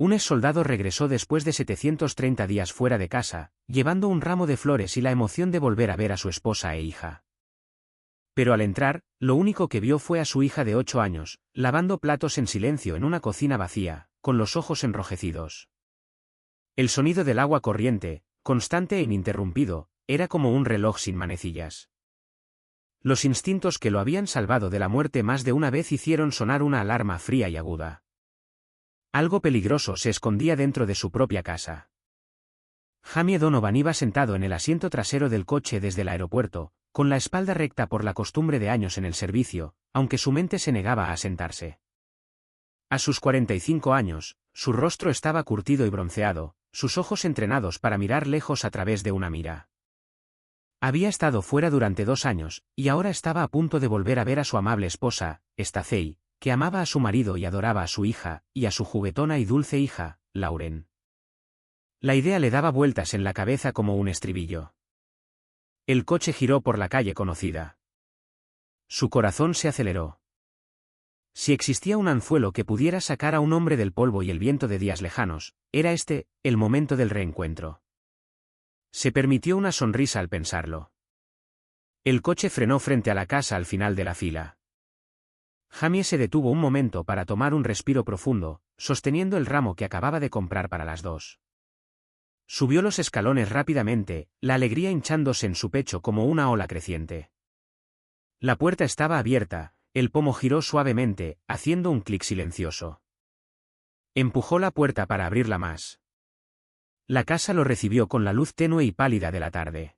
Un exsoldado regresó después de 730 días fuera de casa, llevando un ramo de flores y la emoción de volver a ver a su esposa e hija. Pero al entrar, lo único que vio fue a su hija de 8 años, lavando platos en silencio en una cocina vacía, con los ojos enrojecidos. El sonido del agua corriente, constante e ininterrumpido, era como un reloj sin manecillas. Los instintos que lo habían salvado de la muerte más de una vez hicieron sonar una alarma fría y aguda. Algo peligroso se escondía dentro de su propia casa. Jamie Donovan iba sentado en el asiento trasero del coche desde el aeropuerto, con la espalda recta por la costumbre de años en el servicio, aunque su mente se negaba a sentarse. A sus 45 años, su rostro estaba curtido y bronceado, sus ojos entrenados para mirar lejos a través de una mira. Había estado fuera durante 2 años, y ahora estaba a punto de volver a ver a su amable esposa, Stacey, que amaba a su marido y adoraba a su hija, y a su juguetona y dulce hija, Lauren. La idea le daba vueltas en la cabeza como un estribillo. El coche giró por la calle conocida. Su corazón se aceleró. Si existía un anzuelo que pudiera sacar a un hombre del polvo y el viento de días lejanos, era este, el momento del reencuentro. Se permitió una sonrisa al pensarlo. El coche frenó frente a la casa al final de la fila. Jamie se detuvo un momento para tomar un respiro profundo, sosteniendo el ramo que acababa de comprar para las 2. Subió los escalones rápidamente, la alegría hinchándose en su pecho como una ola creciente. La puerta estaba abierta, el pomo giró suavemente, haciendo un clic silencioso. Empujó la puerta para abrirla más. La casa lo recibió con la luz tenue y pálida de la tarde.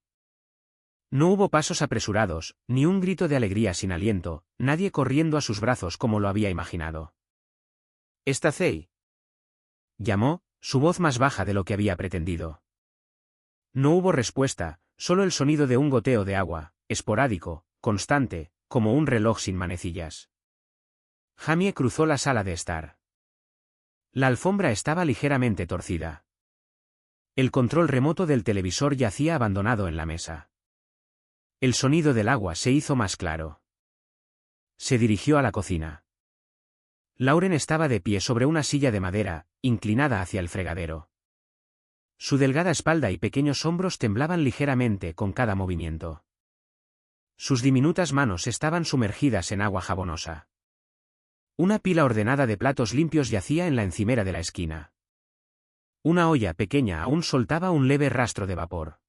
No hubo pasos apresurados, ni un grito de alegría sin aliento, nadie corriendo a sus brazos como lo había imaginado. «Stacey», llamó, su voz más baja de lo que había pretendido. No hubo respuesta, solo el sonido de un goteo de agua, esporádico, constante, como un reloj sin manecillas. Jamie cruzó la sala de estar. La alfombra estaba ligeramente torcida. El control remoto del televisor yacía abandonado en la mesa. El sonido del agua se hizo más claro. Se dirigió a la cocina. Lauren estaba de pie sobre una silla de madera, inclinada hacia el fregadero. Su delgada espalda y pequeños hombros temblaban ligeramente con cada movimiento. Sus diminutas manos estaban sumergidas en agua jabonosa. Una pila ordenada de platos limpios yacía en la encimera de la esquina. Una olla pequeña aún soltaba un leve rastro de vapor.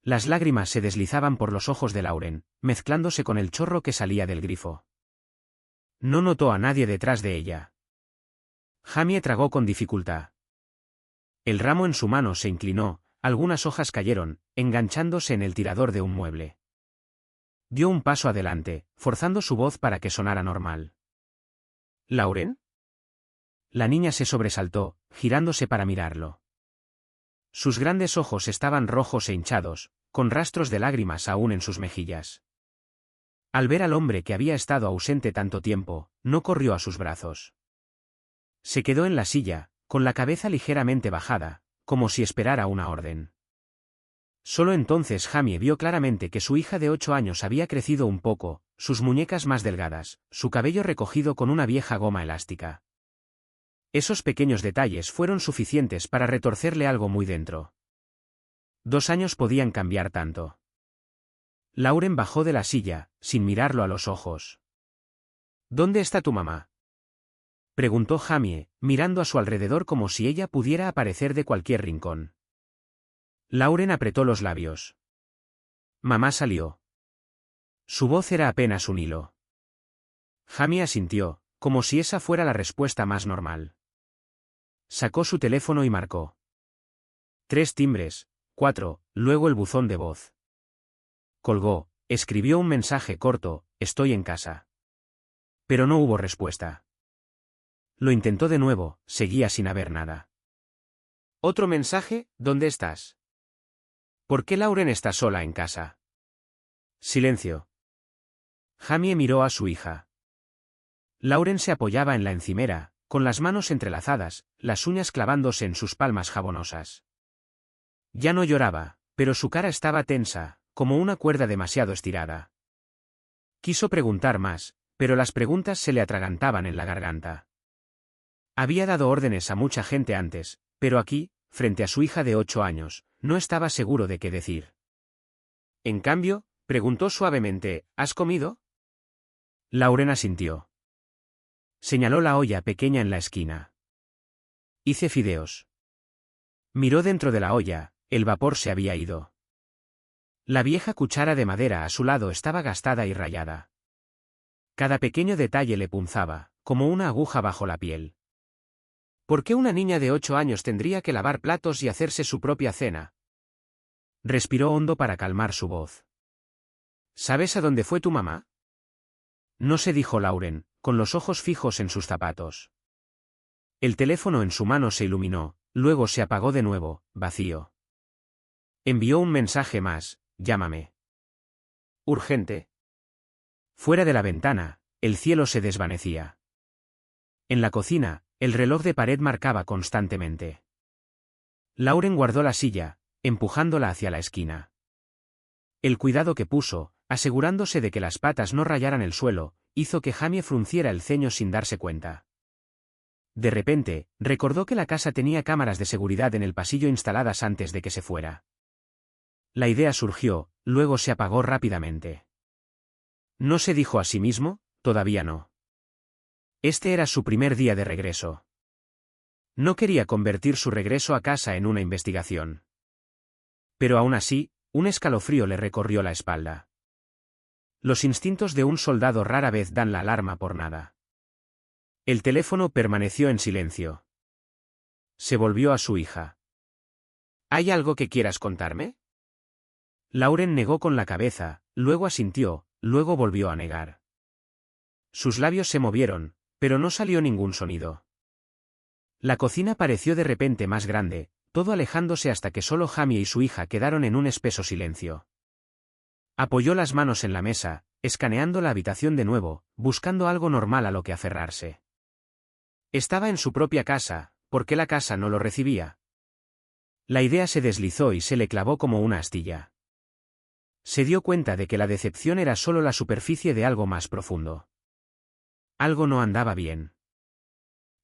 Las lágrimas se deslizaban por los ojos de Lauren, mezclándose con el chorro que salía del grifo. No notó a nadie detrás de ella. Jamie tragó con dificultad. El ramo en su mano se inclinó, algunas hojas cayeron, enganchándose en el tirador de un mueble. Dio un paso adelante, forzando su voz para que sonara normal. ¿Lauren? La niña se sobresaltó, girándose para mirarlo. Sus grandes ojos estaban rojos e hinchados, con rastros de lágrimas aún en sus mejillas. Al ver al hombre que había estado ausente tanto tiempo, no corrió a sus brazos. Se quedó en la silla, con la cabeza ligeramente bajada, como si esperara una orden. Solo entonces Jamie vio claramente que su hija de 8 años había crecido un poco, sus muñecas más delgadas, su cabello recogido con una vieja goma elástica. Esos pequeños detalles fueron suficientes para retorcerle algo muy dentro. 2 años podían cambiar tanto. Lauren bajó de la silla, sin mirarlo a los ojos. ¿Dónde está tu mamá?, preguntó Jamie, mirando a su alrededor como si ella pudiera aparecer de cualquier rincón. Lauren apretó los labios. Mamá salió. Su voz era apenas un hilo. Jamie asintió, como si esa fuera la respuesta más normal. Sacó su teléfono y marcó. 3 timbres, 4, luego el buzón de voz. Colgó, escribió un mensaje corto, estoy en casa. Pero no hubo respuesta. Lo intentó de nuevo, seguía sin haber nada. Otro mensaje, ¿dónde estás? ¿Por qué Lauren está sola en casa? Silencio. Jamie miró a su hija. Lauren se apoyaba en la encimera, con las manos entrelazadas, las uñas clavándose en sus palmas jabonosas. Ya no lloraba, pero su cara estaba tensa, como una cuerda demasiado estirada. Quiso preguntar más, pero las preguntas se le atragantaban en la garganta. Había dado órdenes a mucha gente antes, pero aquí, frente a su hija de 8 años, no estaba seguro de qué decir. En cambio, preguntó suavemente, ¿has comido? Lauren asintió. Señaló la olla pequeña en la esquina. Hice fideos. Miró dentro de la olla, el vapor se había ido. La vieja cuchara de madera a su lado estaba gastada y rayada. Cada pequeño detalle le punzaba, como una aguja bajo la piel. ¿Por qué una niña de 8 años tendría que lavar platos y hacerse su propia cena? Respiró hondo para calmar su voz. ¿Sabes a dónde fue tu mamá? No se dijo Lauren, con los ojos fijos en sus zapatos. El teléfono en su mano se iluminó, luego se apagó de nuevo, vacío. Envió un mensaje más, llámame. Urgente. Fuera de la ventana, el cielo se desvanecía. En la cocina, el reloj de pared marcaba constantemente. Lauren guardó la silla, empujándola hacia la esquina. El cuidado que puso, asegurándose de que las patas no rayaran el suelo, hizo que Jamie frunciera el ceño sin darse cuenta. De repente, recordó que la casa tenía cámaras de seguridad en el pasillo instaladas antes de que se fuera. La idea surgió, luego se apagó rápidamente. No se dijo a sí mismo, todavía no. Este era su primer día de regreso. No quería convertir su regreso a casa en una investigación. Pero aún así, un escalofrío le recorrió la espalda. Los instintos de un soldado rara vez dan la alarma por nada. El teléfono permaneció en silencio. Se volvió a su hija. ¿Hay algo que quieras contarme? Lauren negó con la cabeza, luego asintió, luego volvió a negar. Sus labios se movieron, pero no salió ningún sonido. La cocina pareció de repente más grande, todo alejándose hasta que solo Jamie y su hija quedaron en un espeso silencio. Apoyó las manos en la mesa, escaneando la habitación de nuevo, buscando algo normal a lo que aferrarse. Estaba en su propia casa, ¿por qué la casa no lo recibía? La idea se deslizó y se le clavó como una astilla. Se dio cuenta de que la decepción era solo la superficie de algo más profundo. Algo no andaba bien.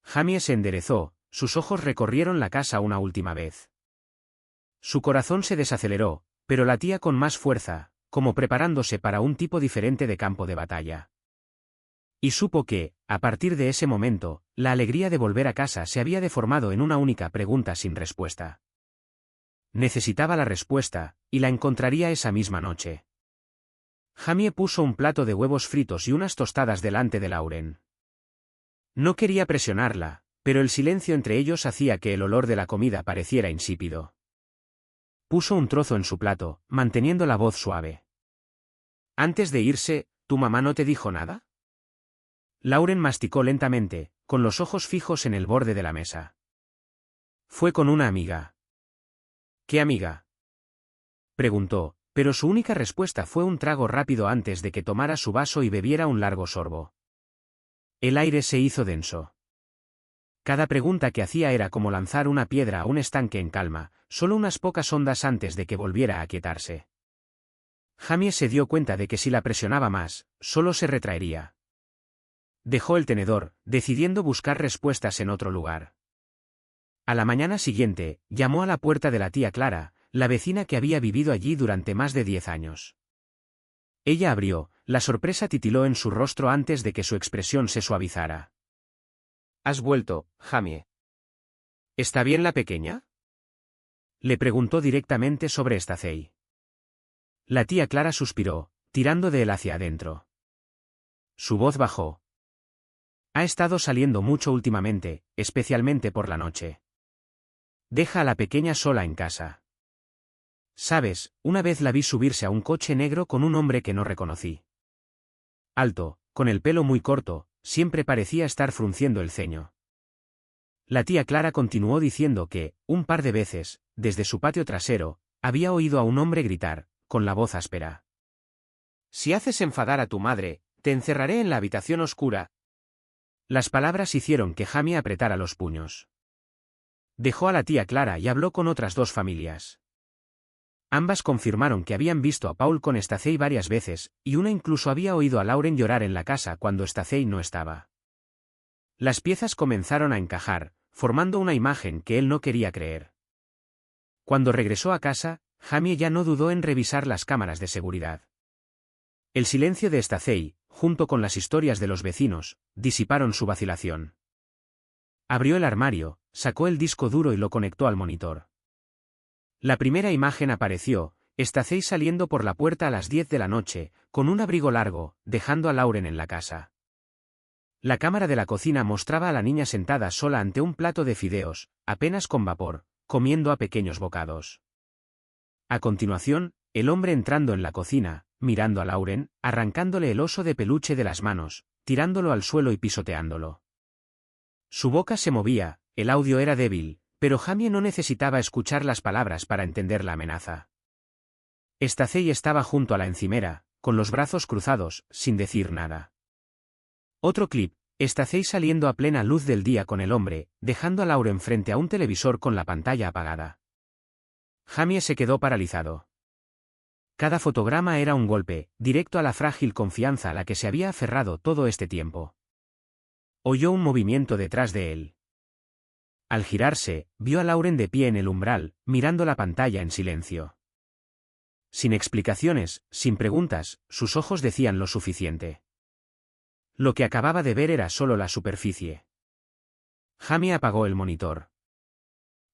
Jamie se enderezó, sus ojos recorrieron la casa una última vez. Su corazón se desaceleró, pero latía con más fuerza, como preparándose para un tipo diferente de campo de batalla. Y supo que, a partir de ese momento, la alegría de volver a casa se había deformado en una única pregunta sin respuesta. Necesitaba la respuesta, y la encontraría esa misma noche. Jamie puso un plato de huevos fritos y unas tostadas delante de Lauren. No quería presionarla, pero el silencio entre ellos hacía que el olor de la comida pareciera insípido. Puso un trozo en su plato, manteniendo la voz suave. Antes de irse, ¿tu mamá no te dijo nada? Lauren masticó lentamente, con los ojos fijos en el borde de la mesa. Fue con una amiga. ¿Qué amiga? Preguntó, pero su única respuesta fue un trago rápido antes de que tomara su vaso y bebiera un largo sorbo. El aire se hizo denso. Cada pregunta que hacía era como lanzar una piedra a un estanque en calma, solo unas pocas ondas antes de que volviera a aquietarse. Jamie se dio cuenta de que si la presionaba más, solo se retraería. Dejó el tenedor, decidiendo buscar respuestas en otro lugar. A la mañana siguiente, llamó a la puerta de la tía Clara, la vecina que había vivido allí durante más de 10 años. Ella abrió, la sorpresa titiló en su rostro antes de que su expresión se suavizara. ¿Has vuelto, Jamie? ¿Está bien la pequeña? Le preguntó directamente sobre Stacey. La tía Clara suspiró, tirando de él hacia adentro. Su voz bajó. Ha estado saliendo mucho últimamente, especialmente por la noche. Deja a la pequeña sola en casa. Sabes, una vez la vi subirse a un coche negro con un hombre que no reconocí. Alto, con el pelo muy corto, siempre parecía estar frunciendo el ceño. La tía Clara continuó diciendo que, un par de veces, desde su patio trasero, había oído a un hombre gritar, con la voz áspera. Si haces enfadar a tu madre, te encerraré en la habitación oscura. Las palabras hicieron que Jamie apretara los puños. Dejó a la tía Clara y habló con otras 2 familias. Ambas confirmaron que habían visto a Paul con Stacey varias veces, y una incluso había oído a Lauren llorar en la casa cuando Stacey no estaba. Las piezas comenzaron a encajar, formando una imagen que él no quería creer. Cuando regresó a casa, Jamie ya no dudó en revisar las cámaras de seguridad. El silencio de Stacey, junto con las historias de los vecinos, disiparon su vacilación. Abrió el armario, sacó el disco duro y lo conectó al monitor. La primera imagen apareció, Stacey saliendo por la puerta a las 10 de la noche, con un abrigo largo, dejando a Lauren en la casa. La cámara de la cocina mostraba a la niña sentada sola ante un plato de fideos, apenas con vapor, comiendo a pequeños bocados. A continuación, el hombre entrando en la cocina, mirando a Lauren, arrancándole el oso de peluche de las manos, tirándolo al suelo y pisoteándolo. Su boca se movía, el audio era débil, pero Jamie no necesitaba escuchar las palabras para entender la amenaza. Stacey estaba junto a la encimera, con los brazos cruzados, sin decir nada. Otro clip, Stacey saliendo a plena luz del día con el hombre, dejando a Lauren frente a un televisor con la pantalla apagada. Jamie se quedó paralizado. Cada fotograma era un golpe, directo a la frágil confianza a la que se había aferrado todo este tiempo. Oyó un movimiento detrás de él. Al girarse, vio a Lauren de pie en el umbral, mirando la pantalla en silencio. Sin explicaciones, sin preguntas, sus ojos decían lo suficiente. Lo que acababa de ver era solo la superficie. Jamie apagó el monitor.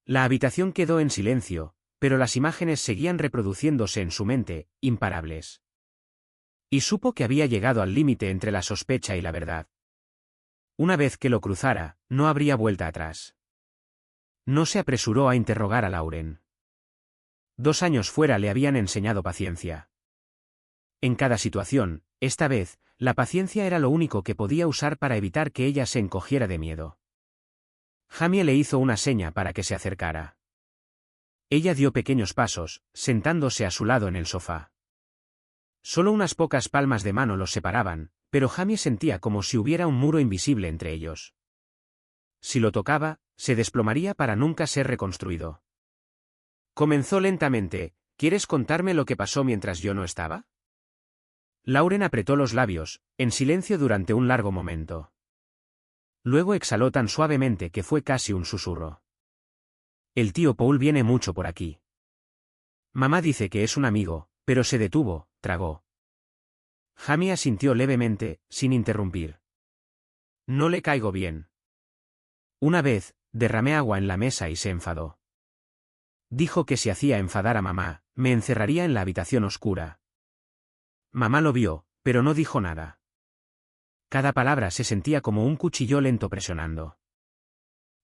La habitación quedó en silencio, pero las imágenes seguían reproduciéndose en su mente, imparables. Y supo que había llegado al límite entre la sospecha y la verdad. Una vez que lo cruzara, no habría vuelta atrás. No se apresuró a interrogar a Lauren. 2 años fuera le habían enseñado paciencia. En cada situación, esta vez, la paciencia era lo único que podía usar para evitar que ella se encogiera de miedo. Jamie le hizo una seña para que se acercara. Ella dio pequeños pasos, sentándose a su lado en el sofá. Solo unas pocas palmas de mano los separaban, pero Jamie sentía como si hubiera un muro invisible entre ellos. Si lo tocaba, se desplomaría para nunca ser reconstruido. Comenzó lentamente. ¿Quieres contarme lo que pasó mientras yo no estaba? Lauren apretó los labios, en silencio durante un largo momento. Luego exhaló tan suavemente que fue casi un susurro. El tío Paul viene mucho por aquí. Mamá dice que es un amigo, pero se detuvo, tragó. Jamie asintió levemente, sin interrumpir. No le caigo bien. Una vez, derramé agua en la mesa y se enfadó. Dijo que si hacía enfadar a mamá, me encerraría en la habitación oscura. Mamá lo vio, pero no dijo nada. Cada palabra se sentía como un cuchillo lento presionando.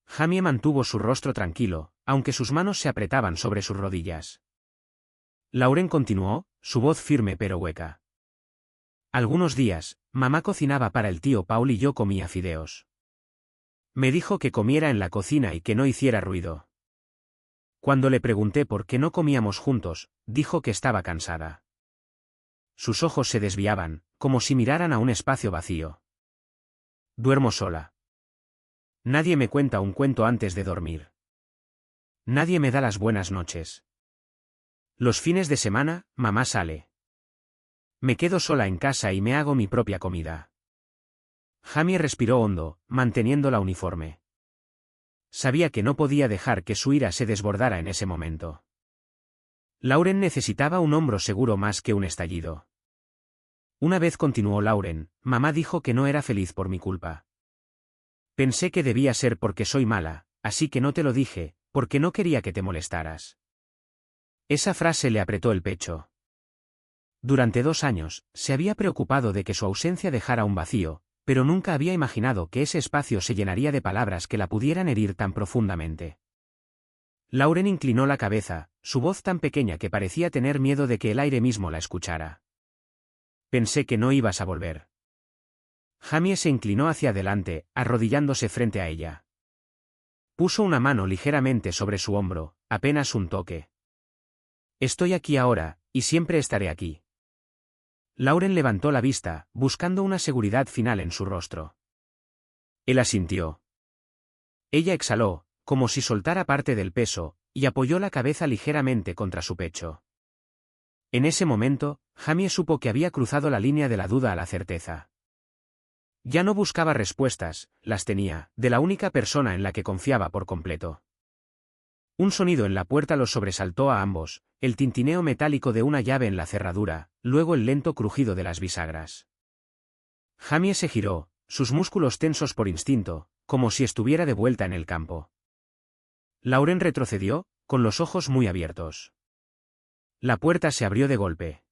Jamie mantuvo su rostro tranquilo, aunque sus manos se apretaban sobre sus rodillas. Lauren continuó, su voz firme pero hueca. Algunos días, mamá cocinaba para el tío Paul y yo comía fideos. Me dijo que comiera en la cocina y que no hiciera ruido. Cuando le pregunté por qué no comíamos juntos, dijo que estaba cansada. Sus ojos se desviaban, como si miraran a un espacio vacío. Duermo sola. Nadie me cuenta un cuento antes de dormir. Nadie me da las buenas noches. Los fines de semana, mamá sale. Me quedo sola en casa y me hago mi propia comida. Jamie respiró hondo, manteniendo la uniforme. Sabía que no podía dejar que su ira se desbordara en ese momento. Lauren necesitaba un hombro seguro más que un estallido. Una vez continuó Lauren, mamá dijo que no era feliz por mi culpa. Pensé que debía ser porque soy mala, así que no te lo dije, porque no quería que te molestaras. Esa frase le apretó el pecho. Durante 2 años, se había preocupado de que su ausencia dejara un vacío, pero nunca había imaginado que ese espacio se llenaría de palabras que la pudieran herir tan profundamente. Lauren inclinó la cabeza, su voz tan pequeña que parecía tener miedo de que el aire mismo la escuchara. Pensé que no ibas a volver. Jamie se inclinó hacia adelante, arrodillándose frente a ella. Puso una mano ligeramente sobre su hombro, apenas un toque. Estoy aquí ahora, y siempre estaré aquí. Lauren levantó la vista, buscando una seguridad final en su rostro. Él asintió. Ella exhaló, como si soltara parte del peso, y apoyó la cabeza ligeramente contra su pecho. En ese momento, Jamie supo que había cruzado la línea de la duda a la certeza. Ya no buscaba respuestas, las tenía, de la única persona en la que confiaba por completo. Un sonido en la puerta los sobresaltó a ambos, el tintineo metálico de una llave en la cerradura, luego el lento crujido de las bisagras. Jamie se giró, sus músculos tensos por instinto, como si estuviera de vuelta en el campo. Lauren retrocedió, con los ojos muy abiertos. La puerta se abrió de golpe.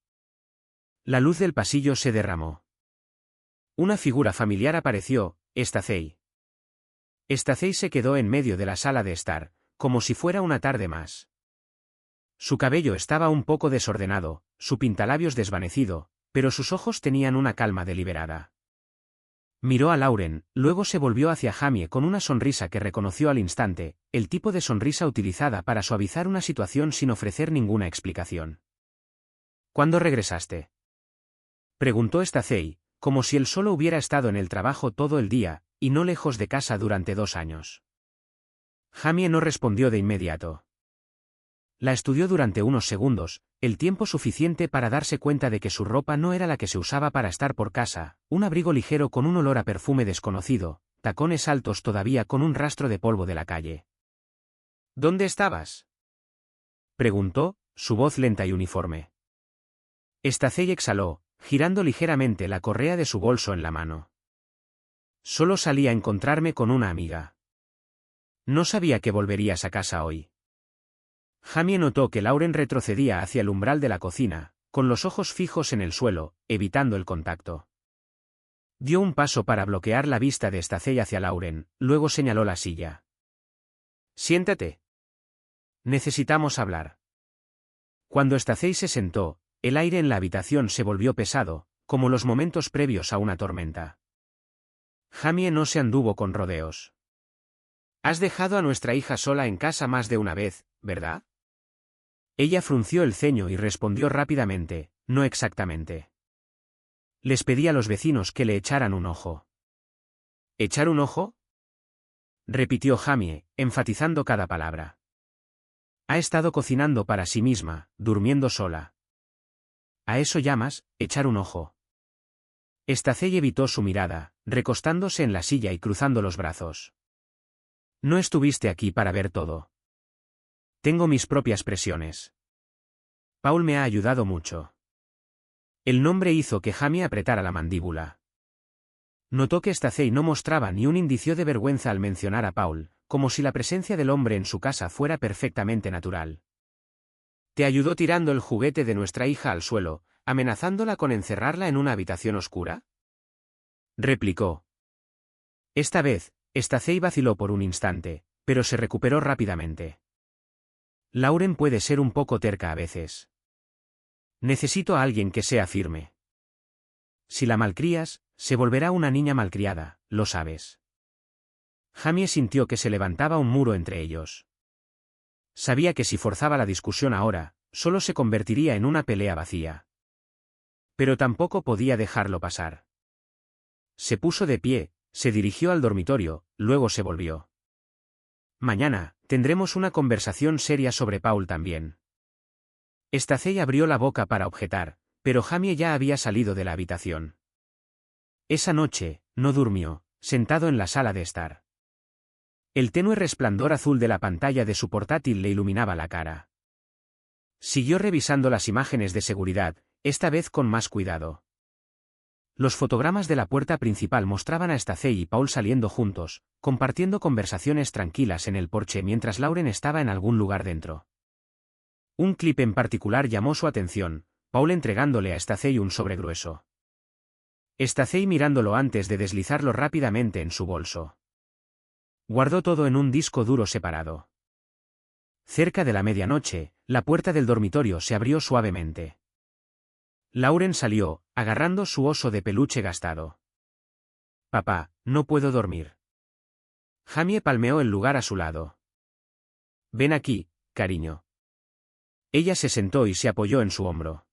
La luz del pasillo se derramó. Una figura familiar apareció, Stacey. Stacey se quedó en medio de la sala de estar, como si fuera una tarde más. Su cabello estaba un poco desordenado, su pintalabios desvanecido, pero sus ojos tenían una calma deliberada. Miró a Lauren, luego se volvió hacia Jamie con una sonrisa que reconoció al instante, el tipo de sonrisa utilizada para suavizar una situación sin ofrecer ninguna explicación. ¿Cuándo regresaste?, preguntó Stacey, como si él solo hubiera estado en el trabajo todo el día, y no lejos de casa durante 2 años. Jamie no respondió de inmediato. La estudió durante unos segundos, el tiempo suficiente para darse cuenta de que su ropa no era la que se usaba para estar por casa, un abrigo ligero con un olor a perfume desconocido, tacones altos todavía con un rastro de polvo de la calle. ¿Dónde estabas?, preguntó, su voz lenta y uniforme. Stacey exhaló, girando ligeramente la correa de su bolso en la mano. Solo salí a encontrarme con una amiga. No sabía que volverías a casa hoy. Jamie notó que Lauren retrocedía hacia el umbral de la cocina, con los ojos fijos en el suelo, evitando el contacto. Dio un paso para bloquear la vista de Stacey hacia Lauren, luego señaló la silla. Siéntate. Necesitamos hablar. Cuando Stacey se sentó, el aire en la habitación se volvió pesado, como los momentos previos a una tormenta. Jamie no se anduvo con rodeos. Has dejado a nuestra hija sola en casa más de una vez, ¿verdad? Ella frunció el ceño y respondió rápidamente, no exactamente. Les pedí a los vecinos que le echaran un ojo. ¿Echar un ojo?, repitió Jamie, enfatizando cada palabra. Ha estado cocinando para sí misma, durmiendo sola. ¿A eso llamas, echar un ojo? Stacey evitó su mirada, recostándose en la silla y cruzando los brazos. No estuviste aquí para ver todo. Tengo mis propias presiones. Paul me ha ayudado mucho. El nombre hizo que Jamie apretara la mandíbula. Notó que Stacey no mostraba ni un indicio de vergüenza al mencionar a Paul, como si la presencia del hombre en su casa fuera perfectamente natural. Te ayudó tirando el juguete de nuestra hija al suelo, amenazándola con encerrarla en una habitación oscura, replicó. Esta vez, Stacey vaciló por un instante, pero se recuperó rápidamente. Lauren puede ser un poco terca a veces. Necesito a alguien que sea firme. Si la malcrías, se volverá una niña malcriada, lo sabes. Jamie sintió que se levantaba un muro entre ellos. Sabía que si forzaba la discusión ahora, solo se convertiría en una pelea vacía. Pero tampoco podía dejarlo pasar. Se puso de pie, se dirigió al dormitorio, luego se volvió. Mañana, tendremos una conversación seria sobre Paul también. Stacey abrió la boca para objetar, pero Jamie ya había salido de la habitación. Esa noche, no durmió, sentado en la sala de estar. El tenue resplandor azul de la pantalla de su portátil le iluminaba la cara. Siguió revisando las imágenes de seguridad, esta vez con más cuidado. Los fotogramas de la puerta principal mostraban a Stacey y Paul saliendo juntos, compartiendo conversaciones tranquilas en el porche mientras Lauren estaba en algún lugar dentro. Un clip en particular llamó su atención, Paul entregándole a Stacey un sobre grueso. Stacey mirándolo antes de deslizarlo rápidamente en su bolso. Guardó todo en un disco duro separado. Cerca de la medianoche, la puerta del dormitorio se abrió suavemente. Lauren salió, agarrando su oso de peluche gastado. Papá, no puedo dormir. Jamie palmeó el lugar a su lado. Ven aquí, cariño. Ella se sentó y se apoyó en su hombro.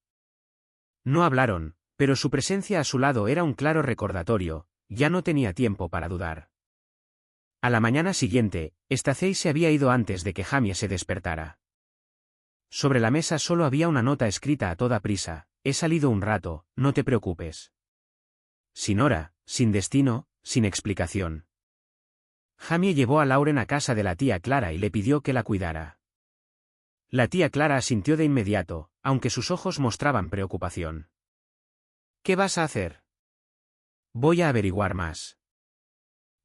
No hablaron, pero su presencia a su lado era un claro recordatorio, ya no tenía tiempo para dudar. A la mañana siguiente, Stacey se había ido antes de que Jamie se despertara. Sobre la mesa solo había una nota escrita a toda prisa: he salido un rato, no te preocupes. Sin hora, sin destino, sin explicación. Jamie llevó a Lauren a casa de la tía Clara y le pidió que la cuidara. La tía Clara asintió de inmediato, aunque sus ojos mostraban preocupación. ¿Qué vas a hacer? Voy a averiguar más.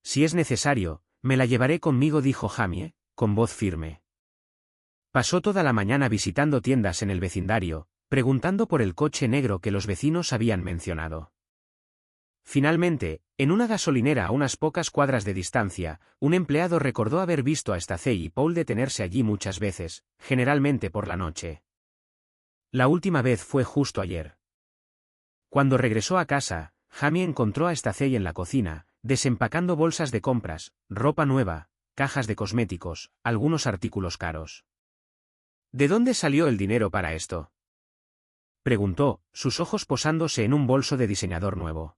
Si es necesario, me la llevaré conmigo, dijo Jamie, con voz firme. Pasó toda la mañana visitando tiendas en el vecindario, preguntando por el coche negro que los vecinos habían mencionado. Finalmente, en una gasolinera a unas pocas cuadras de distancia, un empleado recordó haber visto a Stacey y Paul detenerse allí muchas veces, generalmente por la noche. La última vez fue justo ayer. Cuando regresó a casa, Jamie encontró a Stacey en la cocina, desempacando bolsas de compras, ropa nueva, cajas de cosméticos, algunos artículos caros. ¿De dónde salió el dinero para esto?, preguntó, sus ojos posándose en un bolso de diseñador nuevo.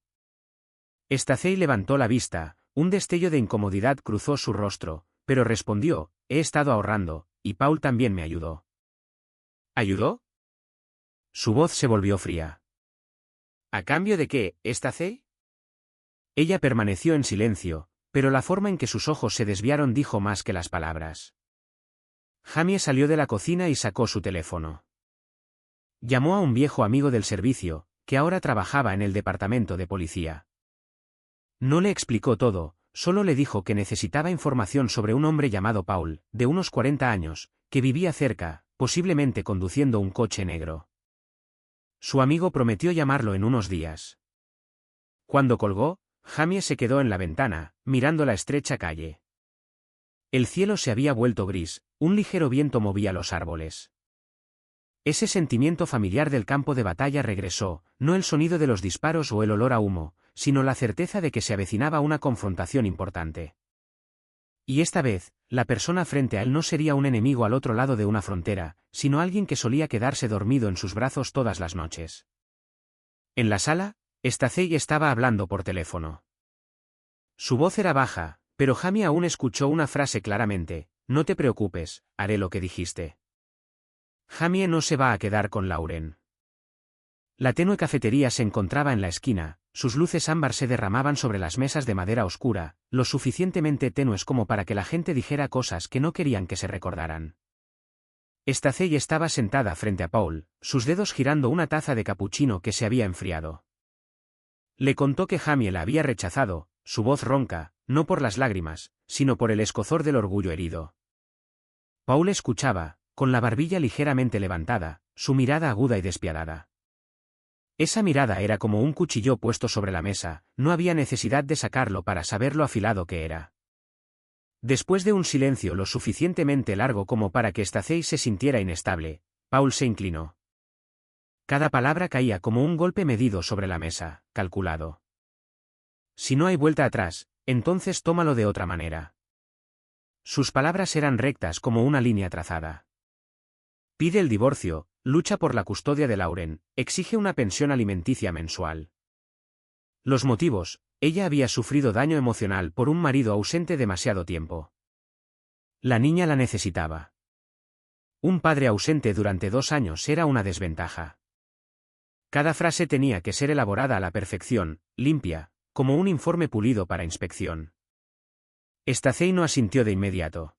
Stacey levantó la vista, un destello de incomodidad cruzó su rostro, pero respondió, he estado ahorrando, y Paul también me ayudó. ¿Ayudó? Su voz se volvió fría. ¿A cambio de qué, Stacey? Ella permaneció en silencio, pero la forma en que sus ojos se desviaron dijo más que las palabras. Jamie salió de la cocina y sacó su teléfono. Llamó a un viejo amigo del servicio, que ahora trabajaba en el departamento de policía. No le explicó todo, solo le dijo que necesitaba información sobre un hombre llamado Paul, de unos 40 años, que vivía cerca, posiblemente conduciendo un coche negro. Su amigo prometió llamarlo en unos días. Cuando colgó, Jamie se quedó en la ventana, mirando la estrecha calle. El cielo se había vuelto gris, un ligero viento movía los árboles. Ese sentimiento familiar del campo de batalla regresó, no el sonido de los disparos o el olor a humo, sino la certeza de que se avecinaba una confrontación importante. Y esta vez, la persona frente a él no sería un enemigo al otro lado de una frontera, sino alguien que solía quedarse dormido en sus brazos todas las noches. En la sala, Stacey estaba hablando por teléfono. Su voz era baja, pero Jamie aún escuchó una frase claramente, no te preocupes, haré lo que dijiste. Jamie no se va a quedar con Lauren. La tenue cafetería se encontraba en la esquina, sus luces ámbar se derramaban sobre las mesas de madera oscura, lo suficientemente tenues como para que la gente dijera cosas que no querían que se recordaran. Stacey estaba sentada frente a Paul, sus dedos girando una taza de capuchino que se había enfriado. Le contó que Jamie la había rechazado, su voz ronca, no por las lágrimas, sino por el escozor del orgullo herido. Paul escuchaba, con la barbilla ligeramente levantada, su mirada aguda y despiadada. Esa mirada era como un cuchillo puesto sobre la mesa, no había necesidad de sacarlo para saber lo afilado que era. Después de un silencio lo suficientemente largo como para que Stacey se sintiera inestable, Paul se inclinó. Cada palabra caía como un golpe medido sobre la mesa, calculado. Si no hay vuelta atrás, entonces tómalo de otra manera. Sus palabras eran rectas como una línea trazada. Pide el divorcio, lucha por la custodia de Lauren, exige una pensión alimenticia mensual. Los motivos, ella había sufrido daño emocional por un marido ausente demasiado tiempo. La niña la necesitaba. Un padre ausente durante 2 años era una desventaja. Cada frase tenía que ser elaborada a la perfección, limpia, como un informe pulido para inspección. Stacey no asintió de inmediato.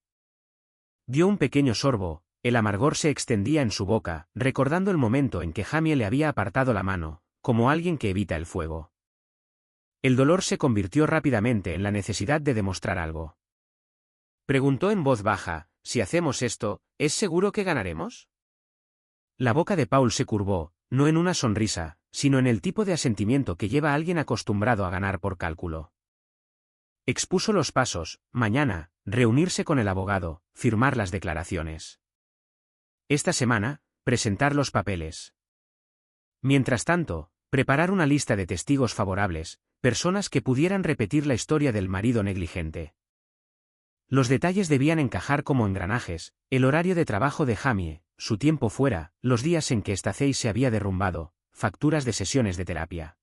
Dio un pequeño sorbo. El amargor se extendía en su boca, recordando el momento en que Jamie le había apartado la mano, como alguien que evita el fuego. El dolor se convirtió rápidamente en la necesidad de demostrar algo. Preguntó en voz baja, si hacemos esto, ¿es seguro que ganaremos? La boca de Paul se curvó, no en una sonrisa, sino en el tipo de asentimiento que lleva a alguien acostumbrado a ganar por cálculo. Expuso los pasos, mañana, reunirse con el abogado, firmar las declaraciones. Esta semana, presentar los papeles. Mientras tanto, preparar una lista de testigos favorables, personas que pudieran repetir la historia del marido negligente. Los detalles debían encajar como engranajes, el horario de trabajo de Jamie, su tiempo fuera, los días en que Stacey se había derrumbado, facturas de sesiones de terapia.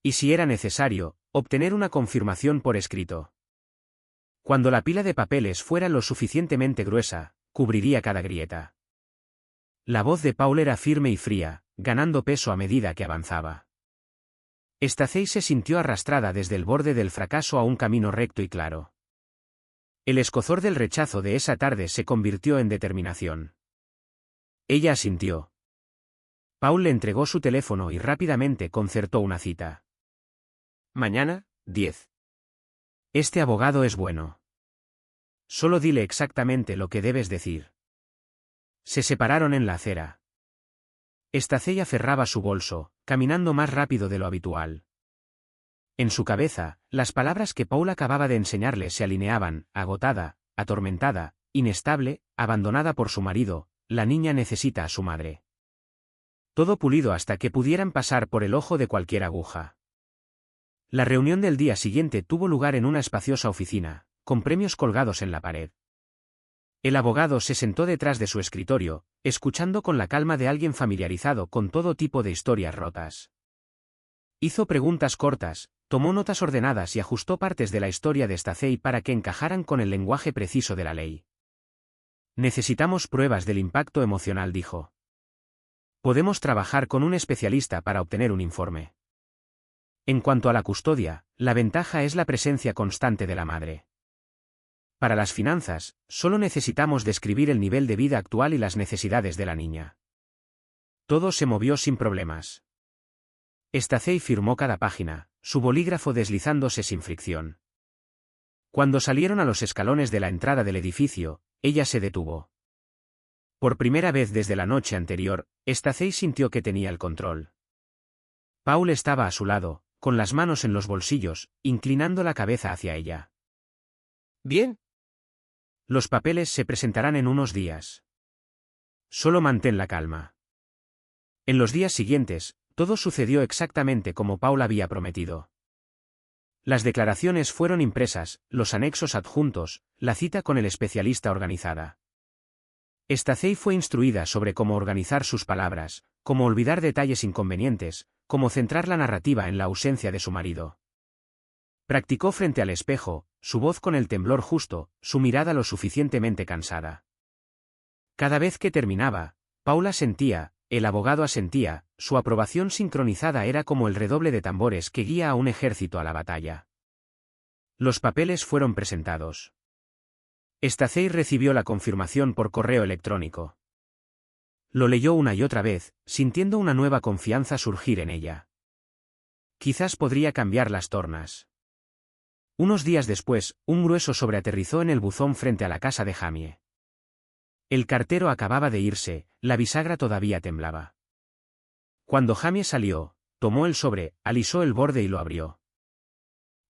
Y si era necesario, obtener una confirmación por escrito. Cuando la pila de papeles fuera lo suficientemente gruesa, cubriría cada grieta. La voz de Paul era firme y fría, ganando peso a medida que avanzaba. Stacey se sintió arrastrada desde el borde del fracaso a un camino recto y claro. El escozor del rechazo de esa tarde se convirtió en determinación. Ella asintió. Paul le entregó su teléfono y rápidamente concertó una cita. Mañana, 10. Este abogado es bueno. Solo dile exactamente lo que debes decir. Se separaron en la acera. Stacey aferraba su bolso, caminando más rápido de lo habitual. En su cabeza, las palabras que Paul acababa de enseñarle se alineaban: agotada, atormentada, inestable, abandonada por su marido, la niña necesita a su madre. Todo pulido hasta que pudieran pasar por el ojo de cualquier aguja. La reunión del día siguiente tuvo lugar en una espaciosa oficina, con premios colgados en la pared. El abogado se sentó detrás de su escritorio, escuchando con la calma de alguien familiarizado con todo tipo de historias rotas. Hizo preguntas cortas, tomó notas ordenadas y ajustó partes de la historia de Stacey para que encajaran con el lenguaje preciso de la ley. Necesitamos pruebas del impacto emocional, dijo. Podemos trabajar con un especialista para obtener un informe. En cuanto a la custodia, la ventaja es la presencia constante de la madre. Para las finanzas, solo necesitamos describir el nivel de vida actual y las necesidades de la niña. Todo se movió sin problemas. Stacey firmó cada página, su bolígrafo deslizándose sin fricción. Cuando salieron a los escalones de la entrada del edificio, ella se detuvo. Por primera vez desde la noche anterior, Stacey sintió que tenía el control. Paul estaba a su lado, con las manos en los bolsillos, inclinando la cabeza hacia ella. Bien. Los papeles se presentarán en unos días. Solo mantén la calma. En los días siguientes, todo sucedió exactamente como Paul había prometido. Las declaraciones fueron impresas, los anexos adjuntos, la cita con el especialista organizada. Stacey fue instruida sobre cómo organizar sus palabras, cómo olvidar detalles inconvenientes, cómo centrar la narrativa en la ausencia de su marido. Practicó frente al espejo, su voz con el temblor justo, su mirada lo suficientemente cansada. Cada vez que terminaba, Paula asentía, el abogado asentía, su aprobación sincronizada era como el redoble de tambores que guía a un ejército a la batalla. Los papeles fueron presentados. Stacey recibió la confirmación por correo electrónico. Lo leyó una y otra vez, sintiendo una nueva confianza surgir en ella. Quizás podría cambiar las tornas. Unos días después, un grueso sobre aterrizó en el buzón frente a la casa de Jamie. El cartero acababa de irse, la bisagra todavía temblaba. Cuando Jamie salió, tomó el sobre, alisó el borde y lo abrió.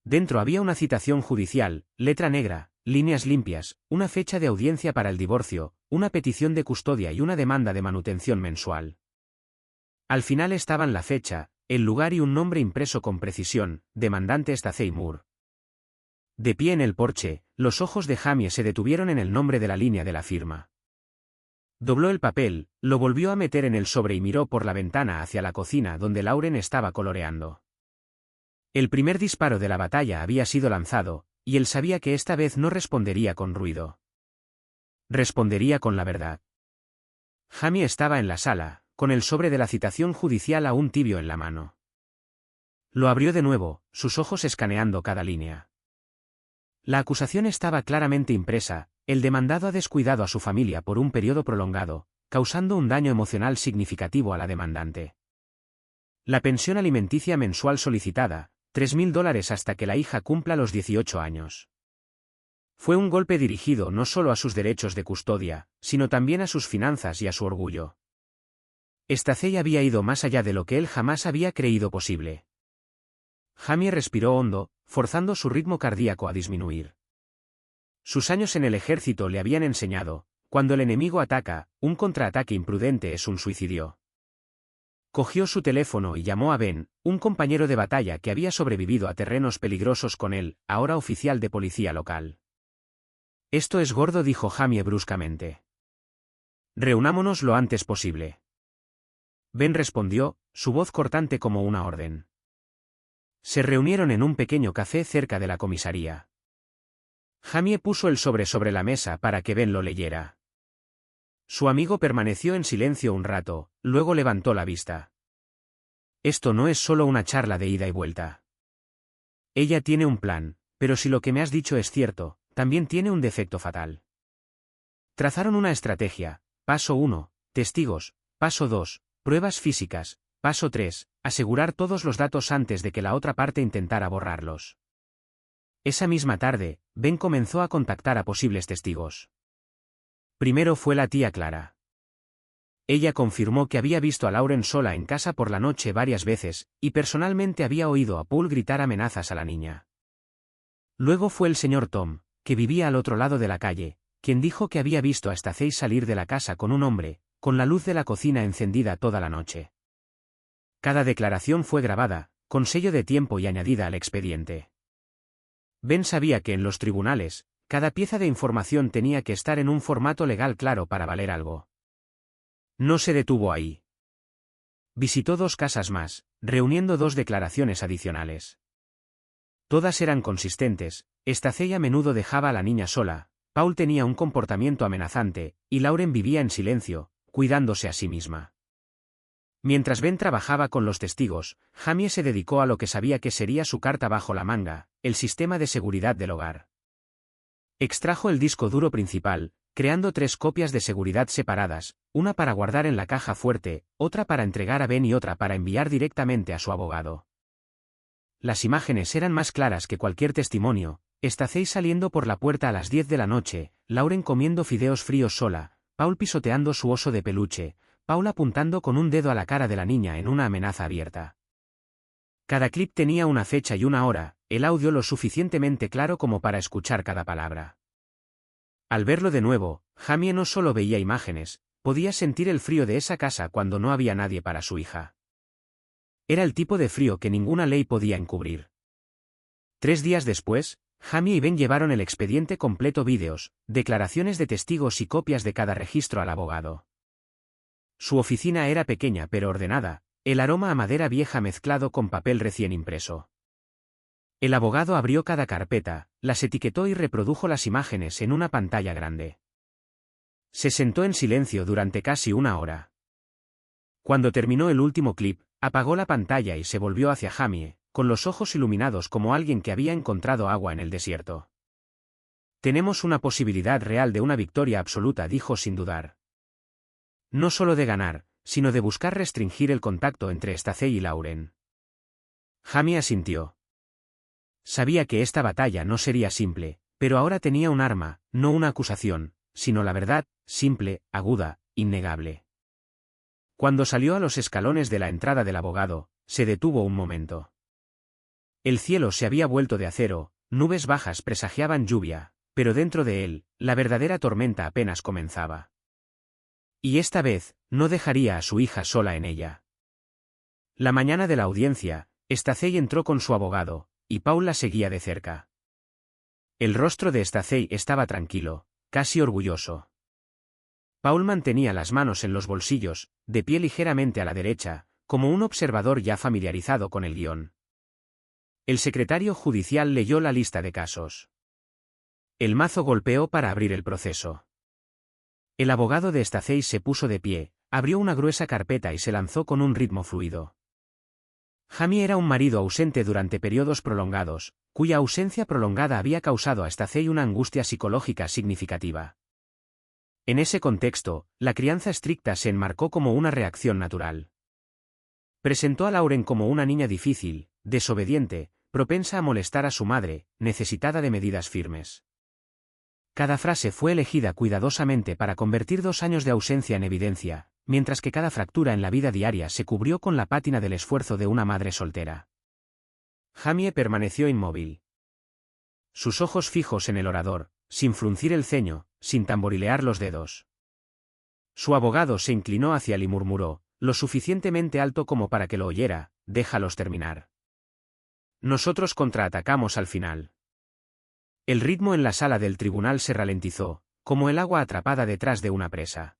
Dentro había una citación judicial, letra negra, líneas limpias, una fecha de audiencia para el divorcio, una petición de custodia y una demanda de manutención mensual. Al final estaban la fecha, el lugar y un nombre impreso con precisión: demandante Stacey Moore. De pie en el porche, los ojos de Jamie se detuvieron en el nombre de la línea de la firma. Dobló el papel, lo volvió a meter en el sobre y miró por la ventana hacia la cocina donde Lauren estaba coloreando. El primer disparo de la batalla había sido lanzado, y él sabía que esta vez no respondería con ruido. Respondería con la verdad. Jamie estaba en la sala, con el sobre de la citación judicial aún tibio en la mano. Lo abrió de nuevo, sus ojos escaneando cada línea. La acusación estaba claramente impresa: el demandado ha descuidado a su familia por un periodo prolongado, causando un daño emocional significativo a la demandante. La pensión alimenticia mensual solicitada, $3.000 hasta que la hija cumpla los 18 años. Fue un golpe dirigido no solo a sus derechos de custodia, sino también a sus finanzas y a su orgullo. Stacey había ido más allá de lo que él jamás había creído posible. Jamie respiró hondo, forzando su ritmo cardíaco a disminuir. Sus años en el ejército le habían enseñado: cuando el enemigo ataca, un contraataque imprudente es un suicidio. Cogió su teléfono y llamó a Ben, un compañero de batalla que había sobrevivido a terrenos peligrosos con él, ahora oficial de policía local. Esto es gordo, dijo Jamie bruscamente. Reunámonos lo antes posible. Ben respondió, su voz cortante como una orden. Se reunieron en un pequeño café cerca de la comisaría. Jamie puso el sobre la mesa para que Ben lo leyera. Su amigo permaneció en silencio un rato, luego levantó la vista. Esto no es solo una charla de ida y vuelta. Ella tiene un plan, pero si lo que me has dicho es cierto, también tiene un defecto fatal. Trazaron una estrategia. Paso 1, testigos. Paso 2, pruebas físicas. Paso 3, asegurar todos los datos antes de que la otra parte intentara borrarlos. Esa misma tarde, Ben comenzó a contactar a posibles testigos. Primero fue la tía Clara. Ella confirmó que había visto a Lauren sola en casa por la noche varias veces, y personalmente había oído a Paul gritar amenazas a la niña. Luego fue el señor Tom, que vivía al otro lado de la calle, quien dijo que había visto a Stacey salir de la casa con un hombre, con la luz de la cocina encendida toda la noche. Cada declaración fue grabada, con sello de tiempo y añadida al expediente. Ben sabía que en los tribunales, cada pieza de información tenía que estar en un formato legal claro para valer algo. No se detuvo ahí. Visitó 2 casas más, reuniendo 2 declaraciones adicionales. Todas eran consistentes. Stacey a menudo dejaba a la niña sola, Paul tenía un comportamiento amenazante, y Lauren vivía en silencio, cuidándose a sí misma. Mientras Ben trabajaba con los testigos, Jamie se dedicó a lo que sabía que sería su carta bajo la manga, el sistema de seguridad del hogar. Extrajo el disco duro principal, creando 3 copias de seguridad separadas, una para guardar en la caja fuerte, otra para entregar a Ben y otra para enviar directamente a su abogado. Las imágenes eran más claras que cualquier testimonio. Stacey saliendo por la puerta a las 10 de la noche, Lauren comiendo fideos fríos sola, Paul pisoteando su oso de peluche, Paul apuntando con un dedo a la cara de la niña en una amenaza abierta. Cada clip tenía una fecha y una hora, el audio lo suficientemente claro como para escuchar cada palabra. Al verlo de nuevo, Jamie no solo veía imágenes, podía sentir el frío de esa casa cuando no había nadie para su hija. Era el tipo de frío que ninguna ley podía encubrir. 3 días después, Jamie y Ben llevaron el expediente completo, vídeos, declaraciones de testigos y copias de cada registro al abogado. Su oficina era pequeña pero ordenada, el aroma a madera vieja mezclado con papel recién impreso. El abogado abrió cada carpeta, las etiquetó y reprodujo las imágenes en una pantalla grande. Se sentó en silencio durante casi una hora. Cuando terminó el último clip, apagó la pantalla y se volvió hacia Jamie, con los ojos iluminados como alguien que había encontrado agua en el desierto. Tenemos una posibilidad real de una victoria absoluta, dijo sin dudar. No solo de ganar, sino de buscar restringir el contacto entre Stacey y Lauren. Jamie asintió. Sabía que esta batalla no sería simple, pero ahora tenía un arma, no una acusación, sino la verdad, simple, aguda, innegable. Cuando salió a los escalones de la entrada del abogado, se detuvo un momento. El cielo se había vuelto de acero, nubes bajas presagiaban lluvia, pero dentro de él, la verdadera tormenta apenas comenzaba. Y esta vez, no dejaría a su hija sola en ella. La mañana de la audiencia, Stacey entró con su abogado, y Paul la seguía de cerca. El rostro de Stacey estaba tranquilo, casi orgulloso. Paul mantenía las manos en los bolsillos, de pie ligeramente a la derecha, como un observador ya familiarizado con el guión. El secretario judicial leyó la lista de casos. El mazo golpeó para abrir el proceso. El abogado de Stacey se puso de pie, abrió una gruesa carpeta y se lanzó con un ritmo fluido. Jamie era un marido ausente durante periodos prolongados, cuya ausencia prolongada había causado a Stacey una angustia psicológica significativa. En ese contexto, la crianza estricta se enmarcó como una reacción natural. Presentó a Lauren como una niña difícil, desobediente, propensa a molestar a su madre, necesitada de medidas firmes. Cada frase fue elegida cuidadosamente para convertir 2 años de ausencia en evidencia, mientras que cada fractura en la vida diaria se cubrió con la pátina del esfuerzo de una madre soltera. Jamie permaneció inmóvil. Sus ojos fijos en el orador, sin fruncir el ceño, sin tamborilear los dedos. Su abogado se inclinó hacia él y murmuró, lo suficientemente alto como para que lo oyera, déjalos terminar. Nosotros contraatacamos al final. El ritmo en la sala del tribunal se ralentizó, como el agua atrapada detrás de una presa.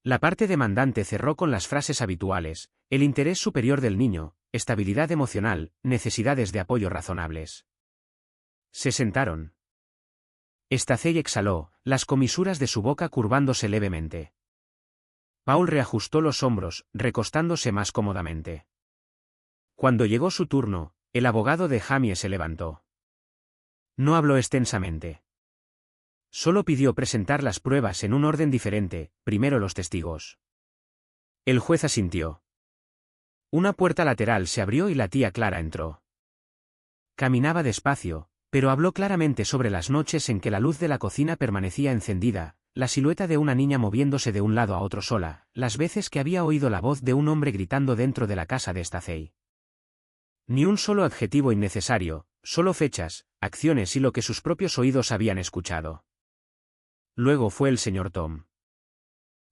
La parte demandante cerró con las frases habituales, el interés superior del niño, estabilidad emocional, necesidades de apoyo razonables. Se sentaron. Stacey exhaló, las comisuras de su boca curvándose levemente. Paul reajustó los hombros, recostándose más cómodamente. Cuando llegó su turno, el abogado de Jamie se levantó. No habló extensamente. Solo pidió presentar las pruebas en un orden diferente, primero los testigos. El juez asintió. Una puerta lateral se abrió y la tía Clara entró. Caminaba despacio, pero habló claramente sobre las noches en que la luz de la cocina permanecía encendida, la silueta de una niña moviéndose de un lado a otro sola, las veces que había oído la voz de un hombre gritando dentro de la casa de Stacey. Ni un solo adjetivo innecesario, solo fechas, acciones y lo que sus propios oídos habían escuchado. Luego fue el señor Tom.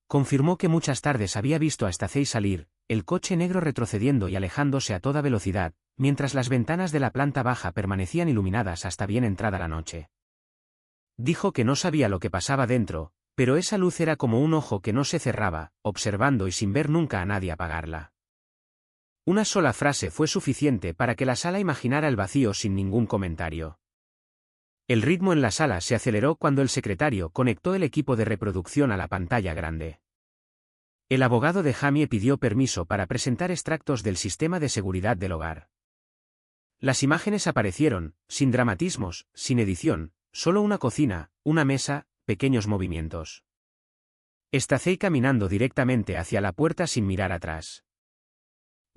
Confirmó que muchas tardes había visto a Stacey salir, el coche negro retrocediendo y alejándose a toda velocidad, mientras las ventanas de la planta baja permanecían iluminadas hasta bien entrada la noche. Dijo que no sabía lo que pasaba dentro, pero esa luz era como un ojo que no se cerraba, observando y sin ver nunca a nadie apagarla. Una sola frase fue suficiente para que la sala imaginara el vacío sin ningún comentario. El ritmo en la sala se aceleró cuando el secretario conectó el equipo de reproducción a la pantalla grande. El abogado de Jamie pidió permiso para presentar extractos del sistema de seguridad del hogar. Las imágenes aparecieron, sin dramatismos, sin edición, solo una cocina, una mesa, pequeños movimientos. Stacey caminando directamente hacia la puerta sin mirar atrás.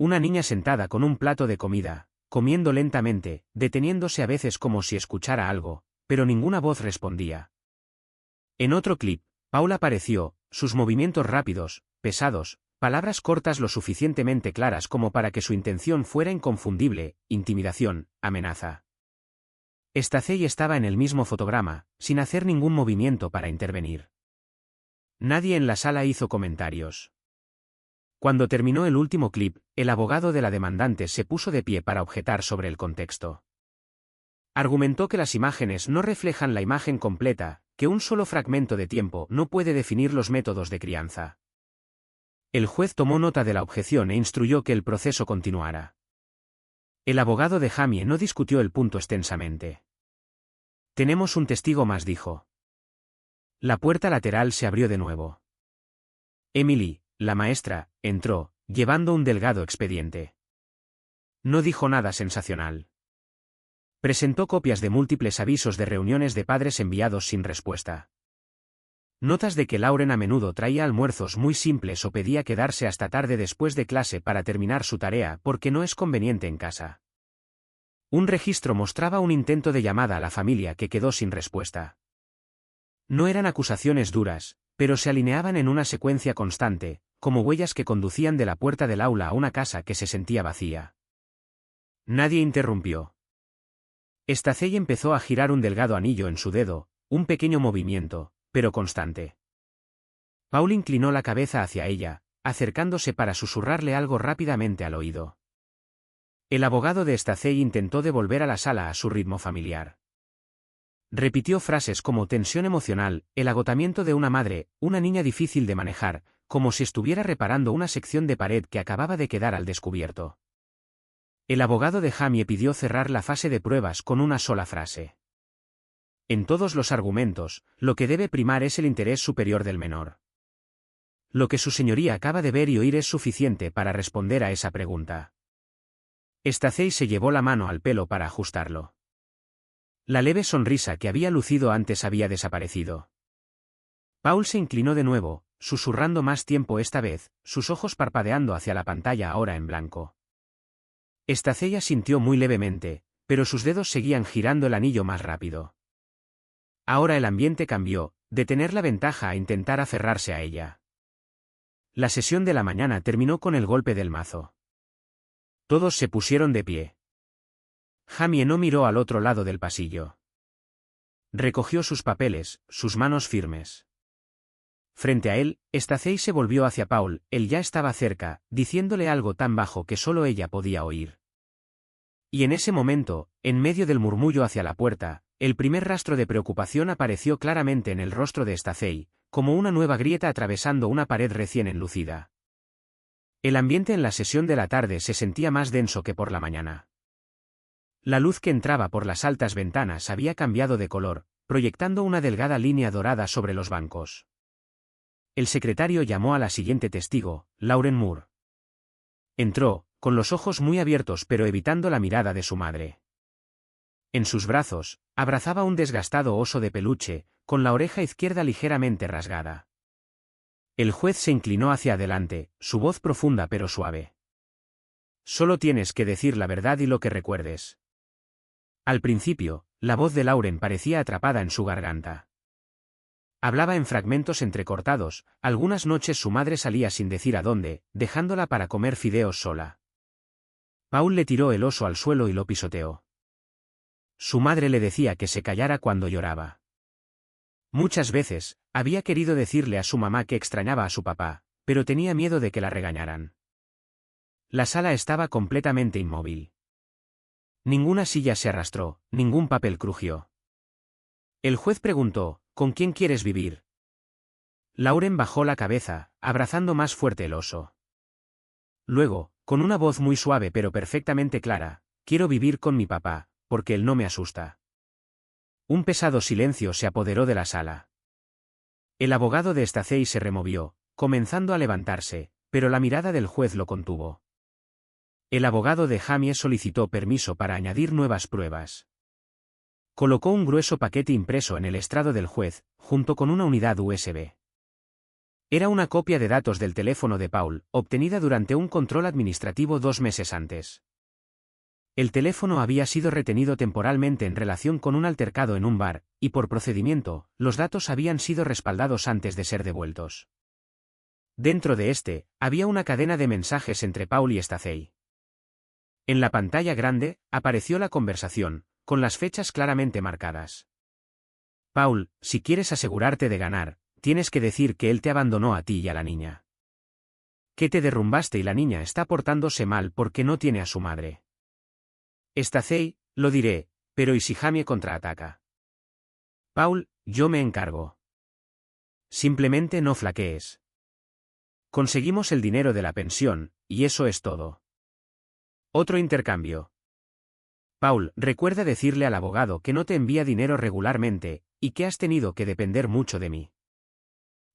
Una niña sentada con un plato de comida, comiendo lentamente, deteniéndose a veces como si escuchara algo, pero ninguna voz respondía. En otro clip, Paul apareció, sus movimientos rápidos, pesados, palabras cortas lo suficientemente claras como para que su intención fuera inconfundible, intimidación, amenaza. Stacey estaba en el mismo fotograma, sin hacer ningún movimiento para intervenir. Nadie en la sala hizo comentarios. Cuando terminó el último clip, el abogado de la demandante se puso de pie para objetar sobre el contexto. Argumentó que las imágenes no reflejan la imagen completa, que un solo fragmento de tiempo no puede definir los métodos de crianza. El juez tomó nota de la objeción e instruyó que el proceso continuara. El abogado de Jamie no discutió el punto extensamente. Tenemos un testigo más, dijo. La puerta lateral se abrió de nuevo. Emily, la maestra, entró, llevando un delgado expediente. No dijo nada sensacional. Presentó copias de múltiples avisos de reuniones de padres enviados sin respuesta. Notas de que Lauren a menudo traía almuerzos muy simples o pedía quedarse hasta tarde después de clase para terminar su tarea porque no es conveniente en casa. Un registro mostraba un intento de llamada a la familia que quedó sin respuesta. No eran acusaciones duras, pero se alineaban en una secuencia constante, como huellas que conducían de la puerta del aula a una casa que se sentía vacía. Nadie interrumpió. Stacey empezó a girar un delgado anillo en su dedo, un pequeño movimiento, pero constante. Paul inclinó la cabeza hacia ella, acercándose para susurrarle algo rápidamente al oído. El abogado de Stacey intentó devolver a la sala a su ritmo familiar. Repitió frases como tensión emocional, el agotamiento de una madre, una niña difícil de manejar, como si estuviera reparando una sección de pared que acababa de quedar al descubierto. El abogado de Jamie pidió cerrar la fase de pruebas con una sola frase. En todos los argumentos, lo que debe primar es el interés superior del menor. Lo que su señoría acaba de ver y oír es suficiente para responder a esa pregunta. Stacey se llevó la mano al pelo para ajustarlo. La leve sonrisa que había lucido antes había desaparecido. Paul se inclinó de nuevo, susurrando más tiempo esta vez, sus ojos parpadeando hacia la pantalla ahora en blanco. Stacey asintió muy levemente, pero sus dedos seguían girando el anillo más rápido. Ahora el ambiente cambió, de tener la ventaja a intentar aferrarse a ella. La sesión de la mañana terminó con el golpe del mazo. Todos se pusieron de pie. Jamie no miró al otro lado del pasillo. Recogió sus papeles, sus manos firmes. Frente a él, Stacey se volvió hacia Paul, él ya estaba cerca, diciéndole algo tan bajo que solo ella podía oír. Y en ese momento, en medio del murmullo hacia la puerta, el primer rastro de preocupación apareció claramente en el rostro de Stacey, como una nueva grieta atravesando una pared recién enlucida. El ambiente en la sesión de la tarde se sentía más denso que por la mañana. La luz que entraba por las altas ventanas había cambiado de color, proyectando una delgada línea dorada sobre los bancos. El secretario llamó a la siguiente testigo, Lauren Moore. Entró, con los ojos muy abiertos pero evitando la mirada de su madre. En sus brazos, abrazaba un desgastado oso de peluche, con la oreja izquierda ligeramente rasgada. El juez se inclinó hacia adelante, su voz profunda pero suave. Solo tienes que decir la verdad y lo que recuerdes. Al principio, la voz de Lauren parecía atrapada en su garganta. Hablaba en fragmentos entrecortados, algunas noches su madre salía sin decir a dónde, dejándola para comer fideos sola. Paul le tiró el oso al suelo y lo pisoteó. Su madre le decía que se callara cuando lloraba. Muchas veces, había querido decirle a su mamá que extrañaba a su papá, pero tenía miedo de que la regañaran. La sala estaba completamente inmóvil. Ninguna silla se arrastró, ningún papel crujió. El juez preguntó, ¿con quién quieres vivir? Lauren bajó la cabeza, abrazando más fuerte el oso. Luego, con una voz muy suave pero perfectamente clara, quiero vivir con mi papá, porque él no me asusta. Un pesado silencio se apoderó de la sala. El abogado de Stacey se removió, comenzando a levantarse, pero la mirada del juez lo contuvo. El abogado de Jamie solicitó permiso para añadir nuevas pruebas. Colocó un grueso paquete impreso en el estrado del juez, junto con una unidad USB. Era una copia de datos del teléfono de Paul, obtenida durante un control administrativo 2 meses antes. El teléfono había sido retenido temporalmente en relación con un altercado en un bar, y por procedimiento, los datos habían sido respaldados antes de ser devueltos. Dentro de este, había una cadena de mensajes entre Paul y Stacey. En la pantalla grande, apareció la conversación, con las fechas claramente marcadas. Paul, si quieres asegurarte de ganar, tienes que decir que él te abandonó a ti y a la niña. Que te derrumbaste y la niña está portándose mal porque no tiene a su madre. Stacey, lo diré, pero ¿y si Jamie contraataca? Paul, yo me encargo. Simplemente no flaquees. Conseguimos el dinero de la pensión, y eso es todo. Otro intercambio. Paul, recuerda decirle al abogado que no te envía dinero regularmente, y que has tenido que depender mucho de mí.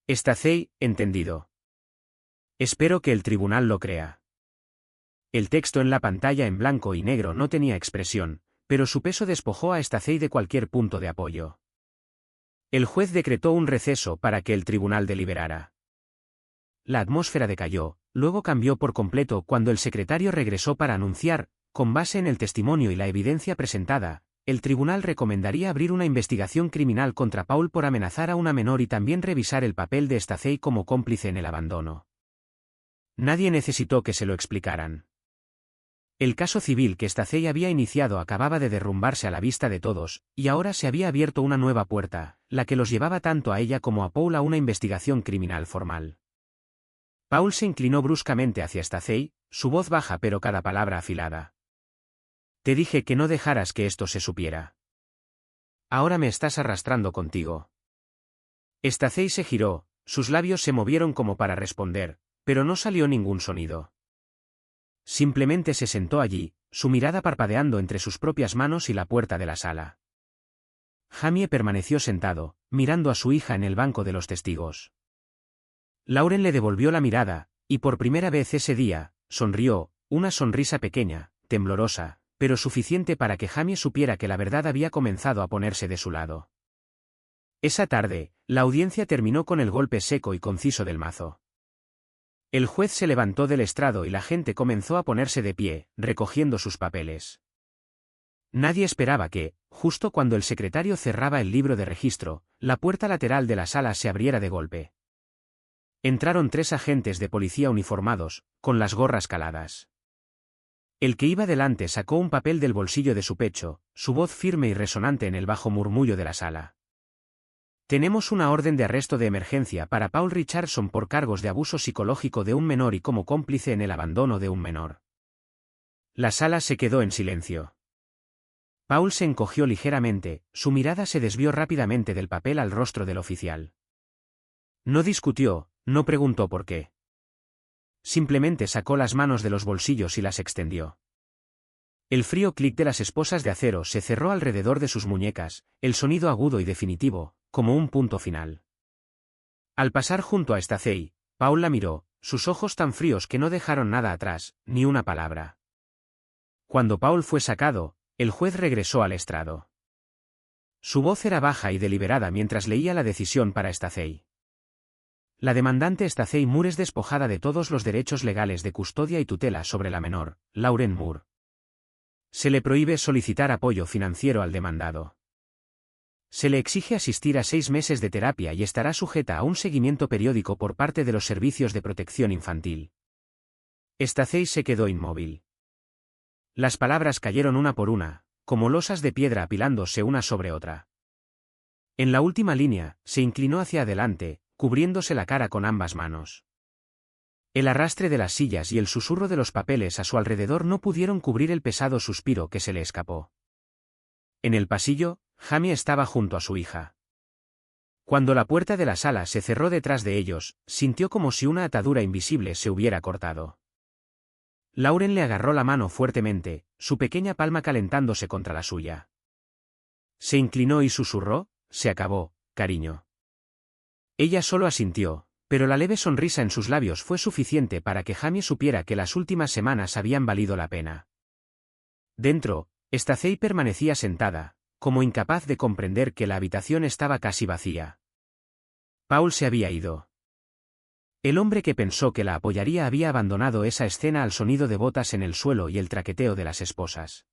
Stacey, entendido. Espero que el tribunal lo crea. El texto en la pantalla en blanco y negro no tenía expresión, pero su peso despojó a Stacey de cualquier punto de apoyo. El juez decretó un receso para que el tribunal deliberara. La atmósfera decayó, luego cambió por completo cuando el secretario regresó para anunciar, con base en el testimonio y la evidencia presentada, el tribunal recomendaría abrir una investigación criminal contra Paul por amenazar a una menor y también revisar el papel de Stacey como cómplice en el abandono. Nadie necesitó que se lo explicaran. El caso civil que Stacey había iniciado acababa de derrumbarse a la vista de todos, y ahora se había abierto una nueva puerta, la que los llevaba tanto a ella como a Paul a una investigación criminal formal. Paul se inclinó bruscamente hacia Stacey, su voz baja pero cada palabra afilada. Te dije que no dejaras que esto se supiera. Ahora me estás arrastrando contigo. Stacey se giró, sus labios se movieron como para responder, pero no salió ningún sonido. Simplemente se sentó allí, su mirada parpadeando entre sus propias manos y la puerta de la sala. Jamie permaneció sentado, mirando a su hija en el banco de los testigos. Lauren le devolvió la mirada, y por primera vez ese día, sonrió, una sonrisa pequeña, temblorosa, pero suficiente para que Jamie supiera que la verdad había comenzado a ponerse de su lado. Esa tarde, la audiencia terminó con el golpe seco y conciso del mazo. El juez se levantó del estrado y la gente comenzó a ponerse de pie, recogiendo sus papeles. Nadie esperaba que, justo cuando el secretario cerraba el libro de registro, la puerta lateral de la sala se abriera de golpe. Entraron 3 agentes de policía uniformados, con las gorras caladas. El que iba delante sacó un papel del bolsillo de su pecho, su voz firme y resonante en el bajo murmullo de la sala. Tenemos una orden de arresto de emergencia para Paul Richardson por cargos de abuso psicológico de un menor y como cómplice en el abandono de un menor. La sala se quedó en silencio. Paul se encogió ligeramente, su mirada se desvió rápidamente del papel al rostro del oficial. No discutió, no preguntó por qué. Simplemente sacó las manos de los bolsillos y las extendió. El frío clic de las esposas de acero se cerró alrededor de sus muñecas, el sonido agudo y definitivo, como un punto final. Al pasar junto a Stacey, Paul la miró, sus ojos tan fríos que no dejaron nada atrás, ni una palabra. Cuando Paul fue sacado, el juez regresó al estrado. Su voz era baja y deliberada mientras leía la decisión para Stacey. La demandante Stacey Moore es despojada de todos los derechos legales de custodia y tutela sobre la menor, Lauren Moore. Se le prohíbe solicitar apoyo financiero al demandado. Se le exige asistir a 6 meses de terapia y estará sujeta a un seguimiento periódico por parte de los servicios de protección infantil. Stacey se quedó inmóvil. Las palabras cayeron una por una, como losas de piedra apilándose una sobre otra. En la última línea, se inclinó hacia adelante, cubriéndose la cara con ambas manos. El arrastre de las sillas y el susurro de los papeles a su alrededor no pudieron cubrir el pesado suspiro que se le escapó. En el pasillo, Jamie estaba junto a su hija. Cuando la puerta de la sala se cerró detrás de ellos, sintió como si una atadura invisible se hubiera cortado. Lauren le agarró la mano fuertemente, su pequeña palma calentándose contra la suya. Se inclinó y susurró: «Se acabó, cariño». Ella solo asintió, pero la leve sonrisa en sus labios fue suficiente para que Jamie supiera que las últimas semanas habían valido la pena. Dentro, Stacey permanecía sentada, como incapaz de comprender que la habitación estaba casi vacía. Paul se había ido. El hombre que pensó que la apoyaría había abandonado esa escena al sonido de botas en el suelo y el traqueteo de las esposas.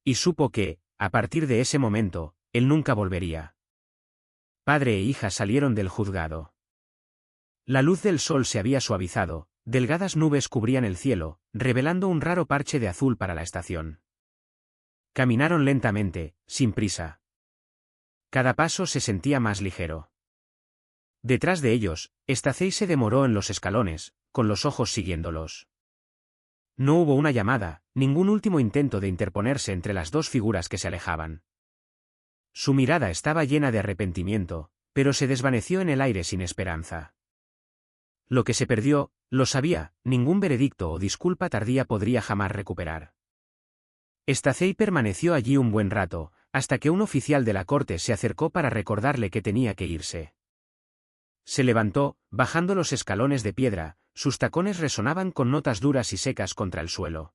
Y supo que, a partir de ese momento, él nunca volvería. Padre e hija salieron del juzgado. La luz del sol se había suavizado, delgadas nubes cubrían el cielo, revelando un raro parche de azul para la estación. Caminaron lentamente, sin prisa. Cada paso se sentía más ligero. Detrás de ellos, Stacey se demoró en los escalones, con los ojos siguiéndolos. No hubo una llamada, ningún último intento de interponerse entre las dos figuras que se alejaban. Su mirada estaba llena de arrepentimiento, pero se desvaneció en el aire sin esperanza. Lo que se perdió, lo sabía, ningún veredicto o disculpa tardía podría jamás recuperar. Stacey permaneció allí un buen rato, hasta que un oficial de la corte se acercó para recordarle que tenía que irse. Se levantó, bajando los escalones de piedra, sus tacones resonaban con notas duras y secas contra el suelo.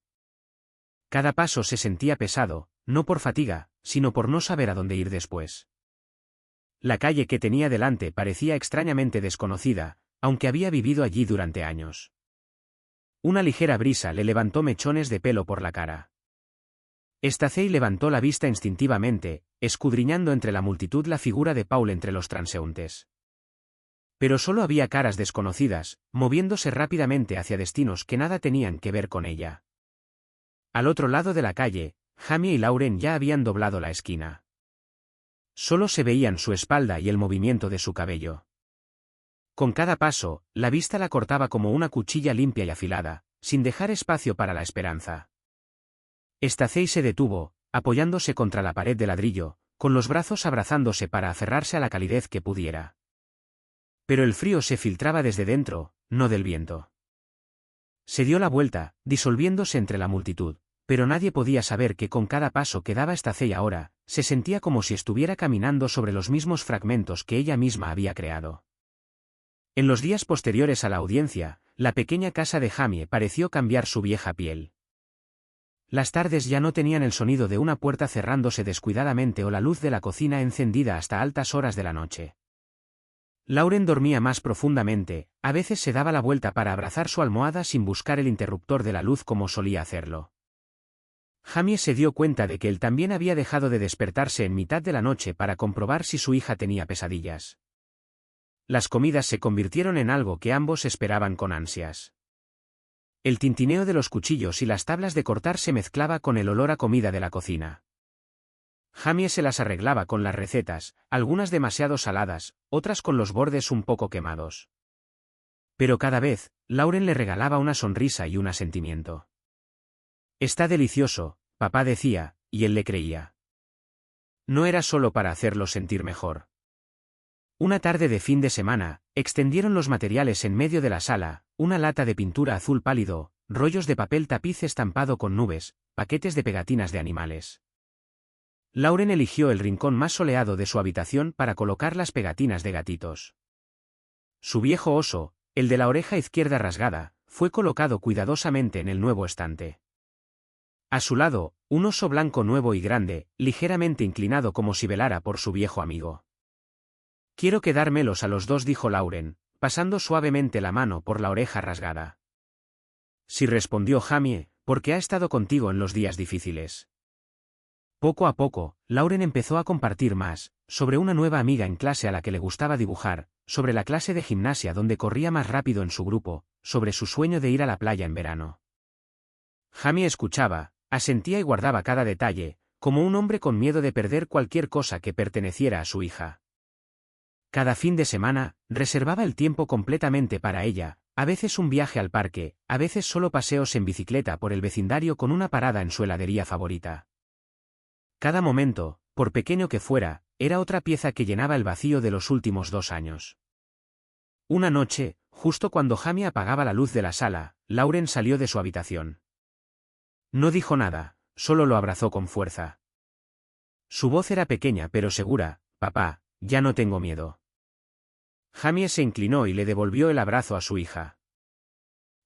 Cada paso se sentía pesado, no por fatiga, sino por no saber a dónde ir después. La calle que tenía delante parecía extrañamente desconocida, aunque había vivido allí durante años. Una ligera brisa le levantó mechones de pelo por la cara. Stacey levantó la vista instintivamente, escudriñando entre la multitud la figura de Paul entre los transeúntes. Pero solo había caras desconocidas, moviéndose rápidamente hacia destinos que nada tenían que ver con ella. Al otro lado de la calle, Jamie y Lauren ya habían doblado la esquina. Solo se veían su espalda y el movimiento de su cabello. Con cada paso, la vista la cortaba como una cuchilla limpia y afilada, sin dejar espacio para la esperanza. Stacey se detuvo, apoyándose contra la pared de ladrillo, con los brazos abrazándose para aferrarse a la calidez que pudiera. Pero el frío se filtraba desde dentro, no del viento. Se dio la vuelta, disolviéndose entre la multitud, pero nadie podía saber que con cada paso que daba Stacey ahora, se sentía como si estuviera caminando sobre los mismos fragmentos que ella misma había creado. En los días posteriores a la audiencia, la pequeña casa de Jamie pareció cambiar su vieja piel. Las tardes ya no tenían el sonido de una puerta cerrándose descuidadamente o la luz de la cocina encendida hasta altas horas de la noche. Lauren dormía más profundamente, a veces se daba la vuelta para abrazar su almohada sin buscar el interruptor de la luz como solía hacerlo. Jamie se dio cuenta de que él también había dejado de despertarse en mitad de la noche para comprobar si su hija tenía pesadillas. Las comidas se convirtieron en algo que ambos esperaban con ansias. El tintineo de los cuchillos y las tablas de cortar se mezclaba con el olor a comida de la cocina. Jamie se las arreglaba con las recetas, algunas demasiado saladas, otras con los bordes un poco quemados. Pero cada vez, Lauren le regalaba una sonrisa y un asentimiento. «Está delicioso», papá decía, y él le creía. No era solo para hacerlo sentir mejor. Una tarde de fin de semana, extendieron los materiales en medio de la sala, una lata de pintura azul pálido, rollos de papel tapiz estampado con nubes, paquetes de pegatinas de animales. Lauren eligió el rincón más soleado de su habitación para colocar las pegatinas de gatitos. Su viejo oso, El de la oreja izquierda rasgada, fue colocado cuidadosamente en el nuevo estante. A su lado, un oso blanco nuevo y grande, ligeramente inclinado como si velara por su viejo amigo. Quiero quedármelos a los dos, dijo Lauren, pasando suavemente la mano por la oreja rasgada. Sí, respondió Jamie, porque ha estado contigo en los días difíciles. Poco a poco, Lauren empezó a compartir más, sobre una nueva amiga en clase a la que le gustaba dibujar, sobre la clase de gimnasia donde corría más rápido en su grupo, sobre su sueño de ir a la playa en verano. Jamie escuchaba, asentía y guardaba cada detalle, como un hombre con miedo de perder cualquier cosa que perteneciera a su hija. Cada fin de semana, reservaba el tiempo completamente para ella, a veces un viaje al parque, a veces solo paseos en bicicleta por el vecindario con una parada en su heladería favorita. Cada momento, por pequeño que fuera, era otra pieza que llenaba el vacío de los últimos 2 años. Una noche, justo cuando Jamie apagaba la luz de la sala, Lauren salió de su habitación. No dijo nada, solo lo abrazó con fuerza. Su voz era pequeña pero segura: «Papá, ya no tengo miedo». Jamie se inclinó y le devolvió el abrazo a su hija.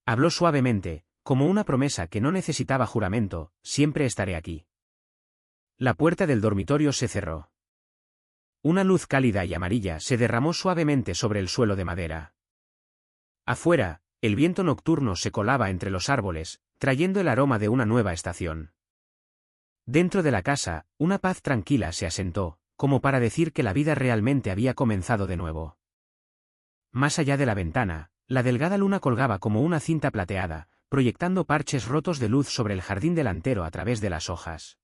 Habló suavemente, como una promesa que no necesitaba juramento: «Siempre estaré aquí». La puerta del dormitorio se cerró. Una luz cálida y amarilla se derramó suavemente sobre el suelo de madera. Afuera, el viento nocturno se colaba entre los árboles, trayendo el aroma de una nueva estación. Dentro de la casa, una paz tranquila se asentó, como para decir que la vida realmente había comenzado de nuevo. Más allá de la ventana, la delgada luna colgaba como una cinta plateada, proyectando parches rotos de luz sobre el jardín delantero a través de las hojas.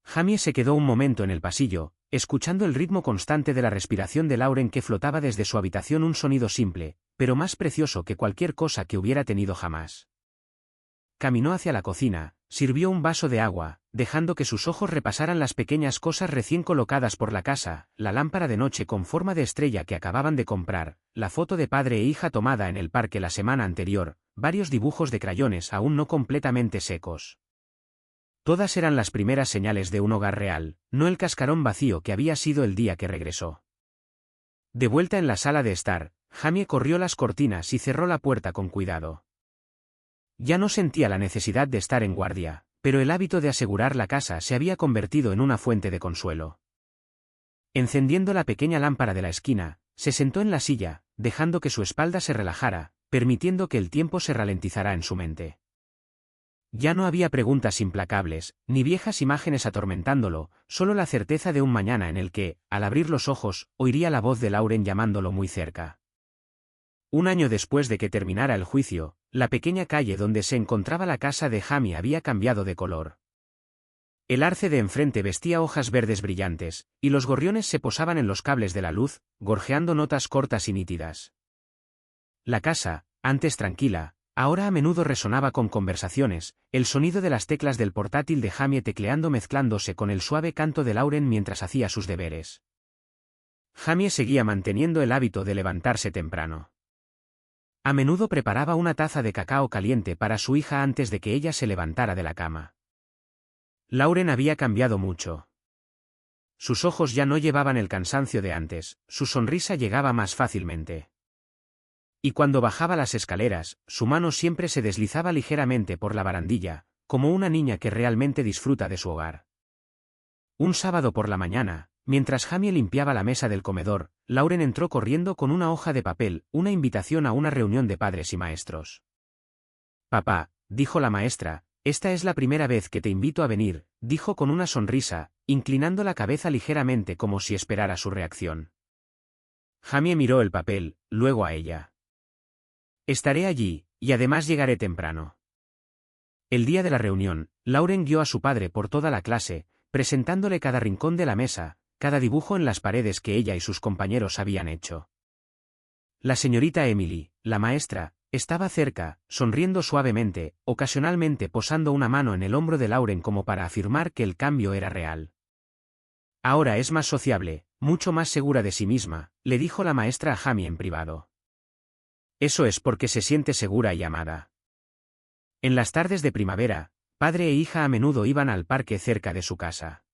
Jamie se quedó un momento en el pasillo, escuchando el ritmo constante de la respiración de Lauren que flotaba desde su habitación, un sonido simple, pero más precioso que cualquier cosa que hubiera tenido jamás. Caminó hacia la cocina, sirvió un vaso de agua, dejando que sus ojos repasaran las pequeñas cosas recién colocadas por la casa: la lámpara de noche con forma de estrella que acababan de comprar, la foto de padre e hija tomada en el parque la semana anterior, varios dibujos de crayones aún no completamente secos. Todas eran las primeras señales de un hogar real, no el cascarón vacío que había sido el día que regresó. De vuelta en la sala de estar, Jamie corrió las cortinas y cerró la puerta con cuidado. Ya no sentía la necesidad de estar en guardia, pero el hábito de asegurar la casa se había convertido en una fuente de consuelo. Encendiendo la pequeña lámpara de la esquina, se sentó en la silla, dejando que su espalda se relajara, permitiendo que el tiempo se ralentizara en su mente. Ya no había preguntas implacables, ni viejas imágenes atormentándolo, solo la certeza de un mañana en el que, al abrir los ojos, oiría la voz de Lauren llamándolo muy cerca. Un año después de que terminara el juicio, la pequeña calle donde se encontraba la casa de Jamie había cambiado de color. El arce de enfrente vestía hojas verdes brillantes, y los gorriones se posaban en los cables de la luz, gorjeando notas cortas y nítidas. La casa, antes tranquila, ahora a menudo resonaba con conversaciones, el sonido de las teclas del portátil de Jamie tecleando mezclándose con el suave canto de Lauren mientras hacía sus deberes. Jamie seguía manteniendo el hábito de levantarse temprano. A menudo preparaba una taza de cacao caliente para su hija antes de que ella se levantara de la cama. Lauren había cambiado mucho. Sus ojos ya no llevaban el cansancio de antes, su sonrisa llegaba más fácilmente. Y cuando bajaba las escaleras, su mano siempre se deslizaba ligeramente por la barandilla, como una niña que realmente disfruta de su hogar. Un sábado por la mañana, mientras Jamie limpiaba la mesa del comedor, Lauren entró corriendo con una hoja de papel, una invitación a una reunión de padres y maestros. «Papá», dijo la maestra, «esta es la primera vez que te invito a venir», dijo con una sonrisa, inclinando la cabeza ligeramente como si esperara su reacción. Jamie miró el papel, luego a ella. «Estaré allí, y además llegaré temprano». El día de la reunión, Lauren guió a su padre por toda la clase, presentándole cada rincón de la mesa, cada dibujo en las paredes que ella y sus compañeros habían hecho. La señorita Emily, la maestra, estaba cerca, sonriendo suavemente, ocasionalmente posando una mano en el hombro de Lauren como para afirmar que el cambio era real. «Ahora es más sociable, mucho más segura de sí misma», le dijo la maestra a Jamie en privado. «Eso es porque se siente segura y amada». En las tardes de primavera, padre e hija a menudo iban al parque cerca de su casa.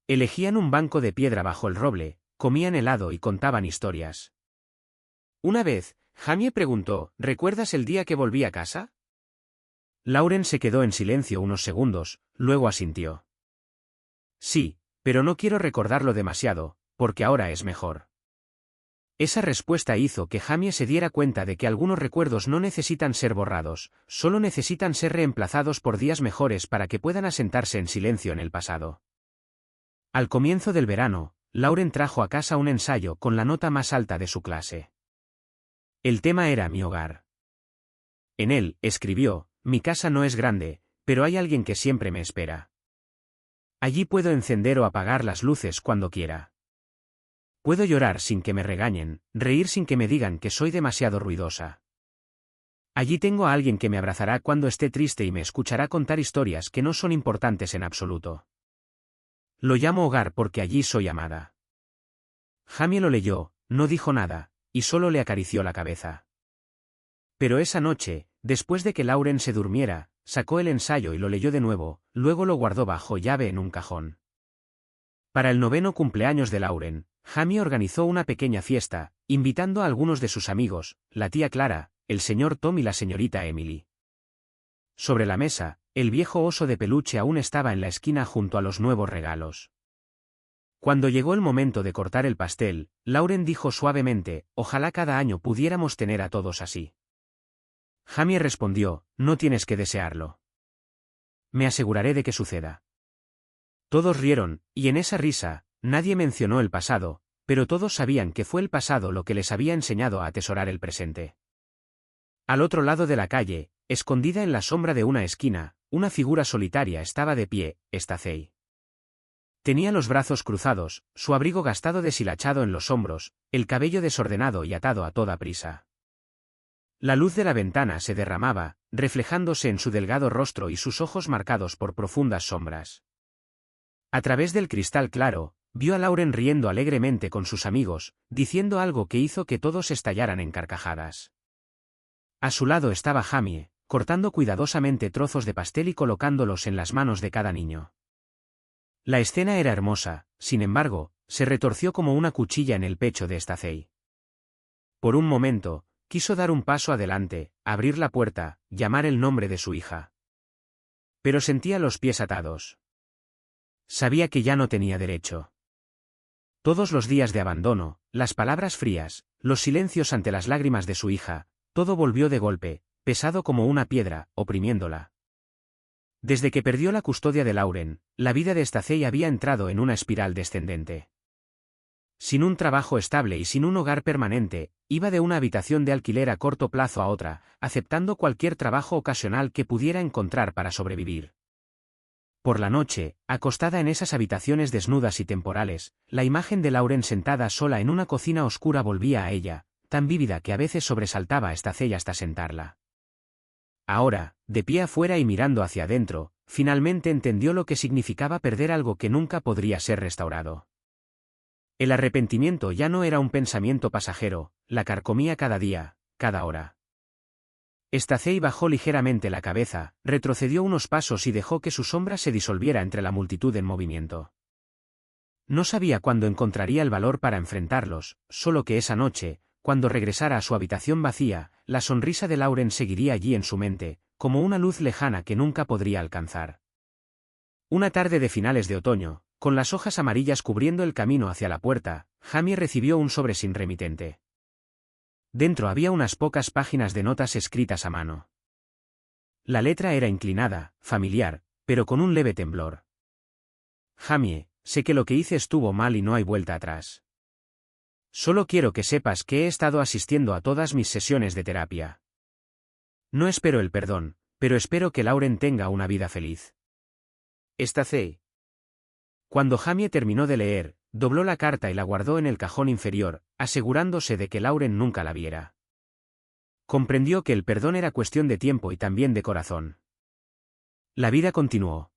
Elegían un banco de piedra bajo el roble, comían helado y contaban historias. Una vez, Jamie preguntó, ¿recuerdas el día que volví a casa? Lauren se quedó en silencio unos segundos, luego asintió. Sí, pero no quiero recordarlo demasiado, porque ahora es mejor. Esa respuesta hizo que Jamie se diera cuenta de que algunos recuerdos no necesitan ser borrados, solo necesitan ser reemplazados por días mejores para que puedan asentarse en silencio en el pasado. Al comienzo del verano, Lauren trajo a casa un ensayo con la nota más alta de su clase. El tema era mi hogar. En él, escribió, mi casa no es grande, pero hay alguien que siempre me espera. Allí puedo encender o apagar las luces cuando quiera. Puedo llorar sin que me regañen, reír sin que me digan que soy demasiado ruidosa. Allí tengo a alguien que me abrazará cuando esté triste y me escuchará contar historias que no son importantes en absoluto. Lo llamo hogar porque allí soy amada. Jamie lo leyó, no dijo nada, y solo le acarició la cabeza. Pero esa noche, después de que Lauren se durmiera, sacó el ensayo y lo leyó de nuevo, luego lo guardó bajo llave en un cajón. Para el 9º cumpleaños de Lauren, Jamie organizó una pequeña fiesta, invitando a algunos de sus amigos, la tía Clara, el señor Tom y la señorita Emily. Sobre la mesa, el viejo oso de peluche aún estaba en la esquina junto a los nuevos regalos. Cuando llegó el momento de cortar el pastel, Lauren dijo suavemente, ojalá cada año pudiéramos tener a todos así. Jamie respondió, no tienes que desearlo. Me aseguraré de que suceda. Todos rieron, y en esa risa, nadie mencionó el pasado, pero todos sabían que fue el pasado lo que les había enseñado a atesorar el presente. Al otro lado de la calle, escondida en la sombra de una esquina, una figura solitaria estaba de pie, Stacey. Tenía los brazos cruzados, su abrigo gastado deshilachado en los hombros, el cabello desordenado y atado a toda prisa. La luz de la ventana se derramaba, reflejándose en su delgado rostro y sus ojos marcados por profundas sombras. A través del cristal claro, vio a Lauren riendo alegremente con sus amigos, diciendo algo que hizo que todos estallaran en carcajadas. A su lado estaba Jamie, cortando cuidadosamente trozos de pastel y colocándolos en las manos de cada niño. La escena era hermosa, sin embargo, se retorció como una cuchilla en el pecho de Stacey. Por un momento, quiso dar un paso adelante, abrir la puerta, llamar el nombre de su hija. Pero sentía los pies atados. Sabía que ya no tenía derecho. Todos los días de abandono, las palabras frías, los silencios ante las lágrimas de su hija, todo volvió de golpe, pesado como una piedra, oprimiéndola. Desde que perdió la custodia de Lauren, la vida de Stacey había entrado en una espiral descendente. Sin un trabajo estable y sin un hogar permanente, iba de una habitación de alquiler a corto plazo a otra, aceptando cualquier trabajo ocasional que pudiera encontrar para sobrevivir. Por la noche, acostada en esas habitaciones desnudas y temporales, la imagen de Lauren sentada sola en una cocina oscura volvía a ella, tan vívida que a veces sobresaltaba a Stacey hasta sentarla. Ahora, de pie afuera y mirando hacia adentro, finalmente entendió lo que significaba perder algo que nunca podría ser restaurado. El arrepentimiento ya no era un pensamiento pasajero, la carcomía cada día, cada hora. Stacey bajó ligeramente la cabeza, retrocedió unos pasos y dejó que su sombra se disolviera entre la multitud en movimiento. No sabía cuándo encontraría el valor para enfrentarlos, solo que esa noche, cuando regresara a su habitación vacía, la sonrisa de Lauren seguiría allí en su mente, como una luz lejana que nunca podría alcanzar. Una tarde de finales de otoño, con las hojas amarillas cubriendo el camino hacia la puerta, Jamie recibió un sobre sin remitente. Dentro había unas pocas páginas de notas escritas a mano. La letra era inclinada, familiar, pero con un leve temblor. Jamie, sé que lo que hice estuvo mal y no hay vuelta atrás. Solo quiero que sepas que he estado asistiendo a todas mis sesiones de terapia. No espero el perdón, pero espero que Lauren tenga una vida feliz. Stacey. Cuando Jamie terminó de leer, dobló la carta y la guardó en el cajón inferior, asegurándose de que Lauren nunca la viera. Comprendió que el perdón era cuestión de tiempo y también de corazón. La vida continuó.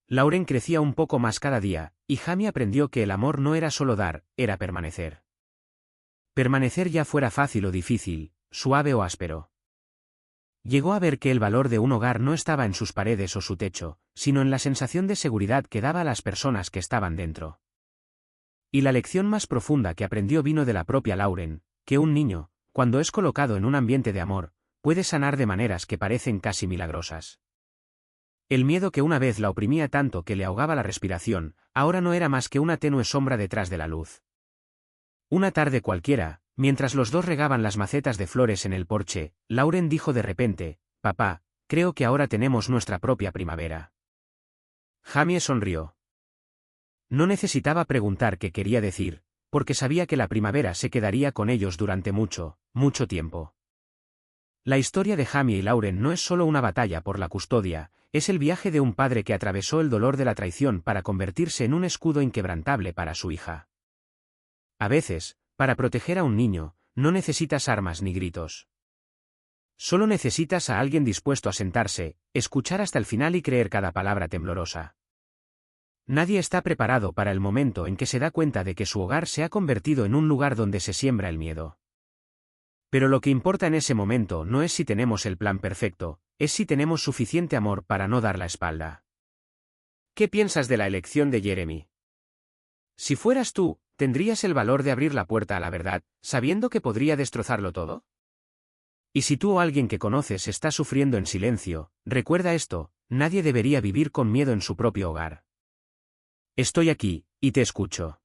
Lauren crecía un poco más cada día, y Jamie aprendió que el amor no era solo dar, era permanecer. Permanecer ya fuera fácil o difícil, suave o áspero. Llegó a ver que el valor de un hogar no estaba en sus paredes o su techo, sino en la sensación de seguridad que daba a las personas que estaban dentro. Y la lección más profunda que aprendió vino de la propia Lauren, que un niño, cuando es colocado en un ambiente de amor, puede sanar de maneras que parecen casi milagrosas. El miedo que una vez la oprimía tanto que le ahogaba la respiración, ahora no era más que una tenue sombra detrás de la luz. Una tarde cualquiera, mientras los dos regaban las macetas de flores en el porche, Lauren dijo de repente: «Papá, creo que ahora tenemos nuestra propia primavera». Jamie sonrió. No necesitaba preguntar qué quería decir, porque sabía que la primavera se quedaría con ellos durante mucho, mucho tiempo. La historia de Jamie y Lauren no es solo una batalla por la custodia, es el viaje de un padre que atravesó el dolor de la traición para convertirse en un escudo inquebrantable para su hija. A veces, para proteger a un niño, no necesitas armas ni gritos. Solo necesitas a alguien dispuesto a sentarse, escuchar hasta el final y creer cada palabra temblorosa. Nadie está preparado para el momento en que se da cuenta de que su hogar se ha convertido en un lugar donde se siembra el miedo. Pero lo que importa en ese momento no es si tenemos el plan perfecto, es si tenemos suficiente amor para no dar la espalda. ¿Qué piensas de la elección de Jeremy? Si fueras tú, ¿tendrías el valor de abrir la puerta a la verdad, sabiendo que podría destrozarlo todo? Y si tú o alguien que conoces está sufriendo en silencio, recuerda esto: nadie debería vivir con miedo en su propio hogar. Estoy aquí, y te escucho.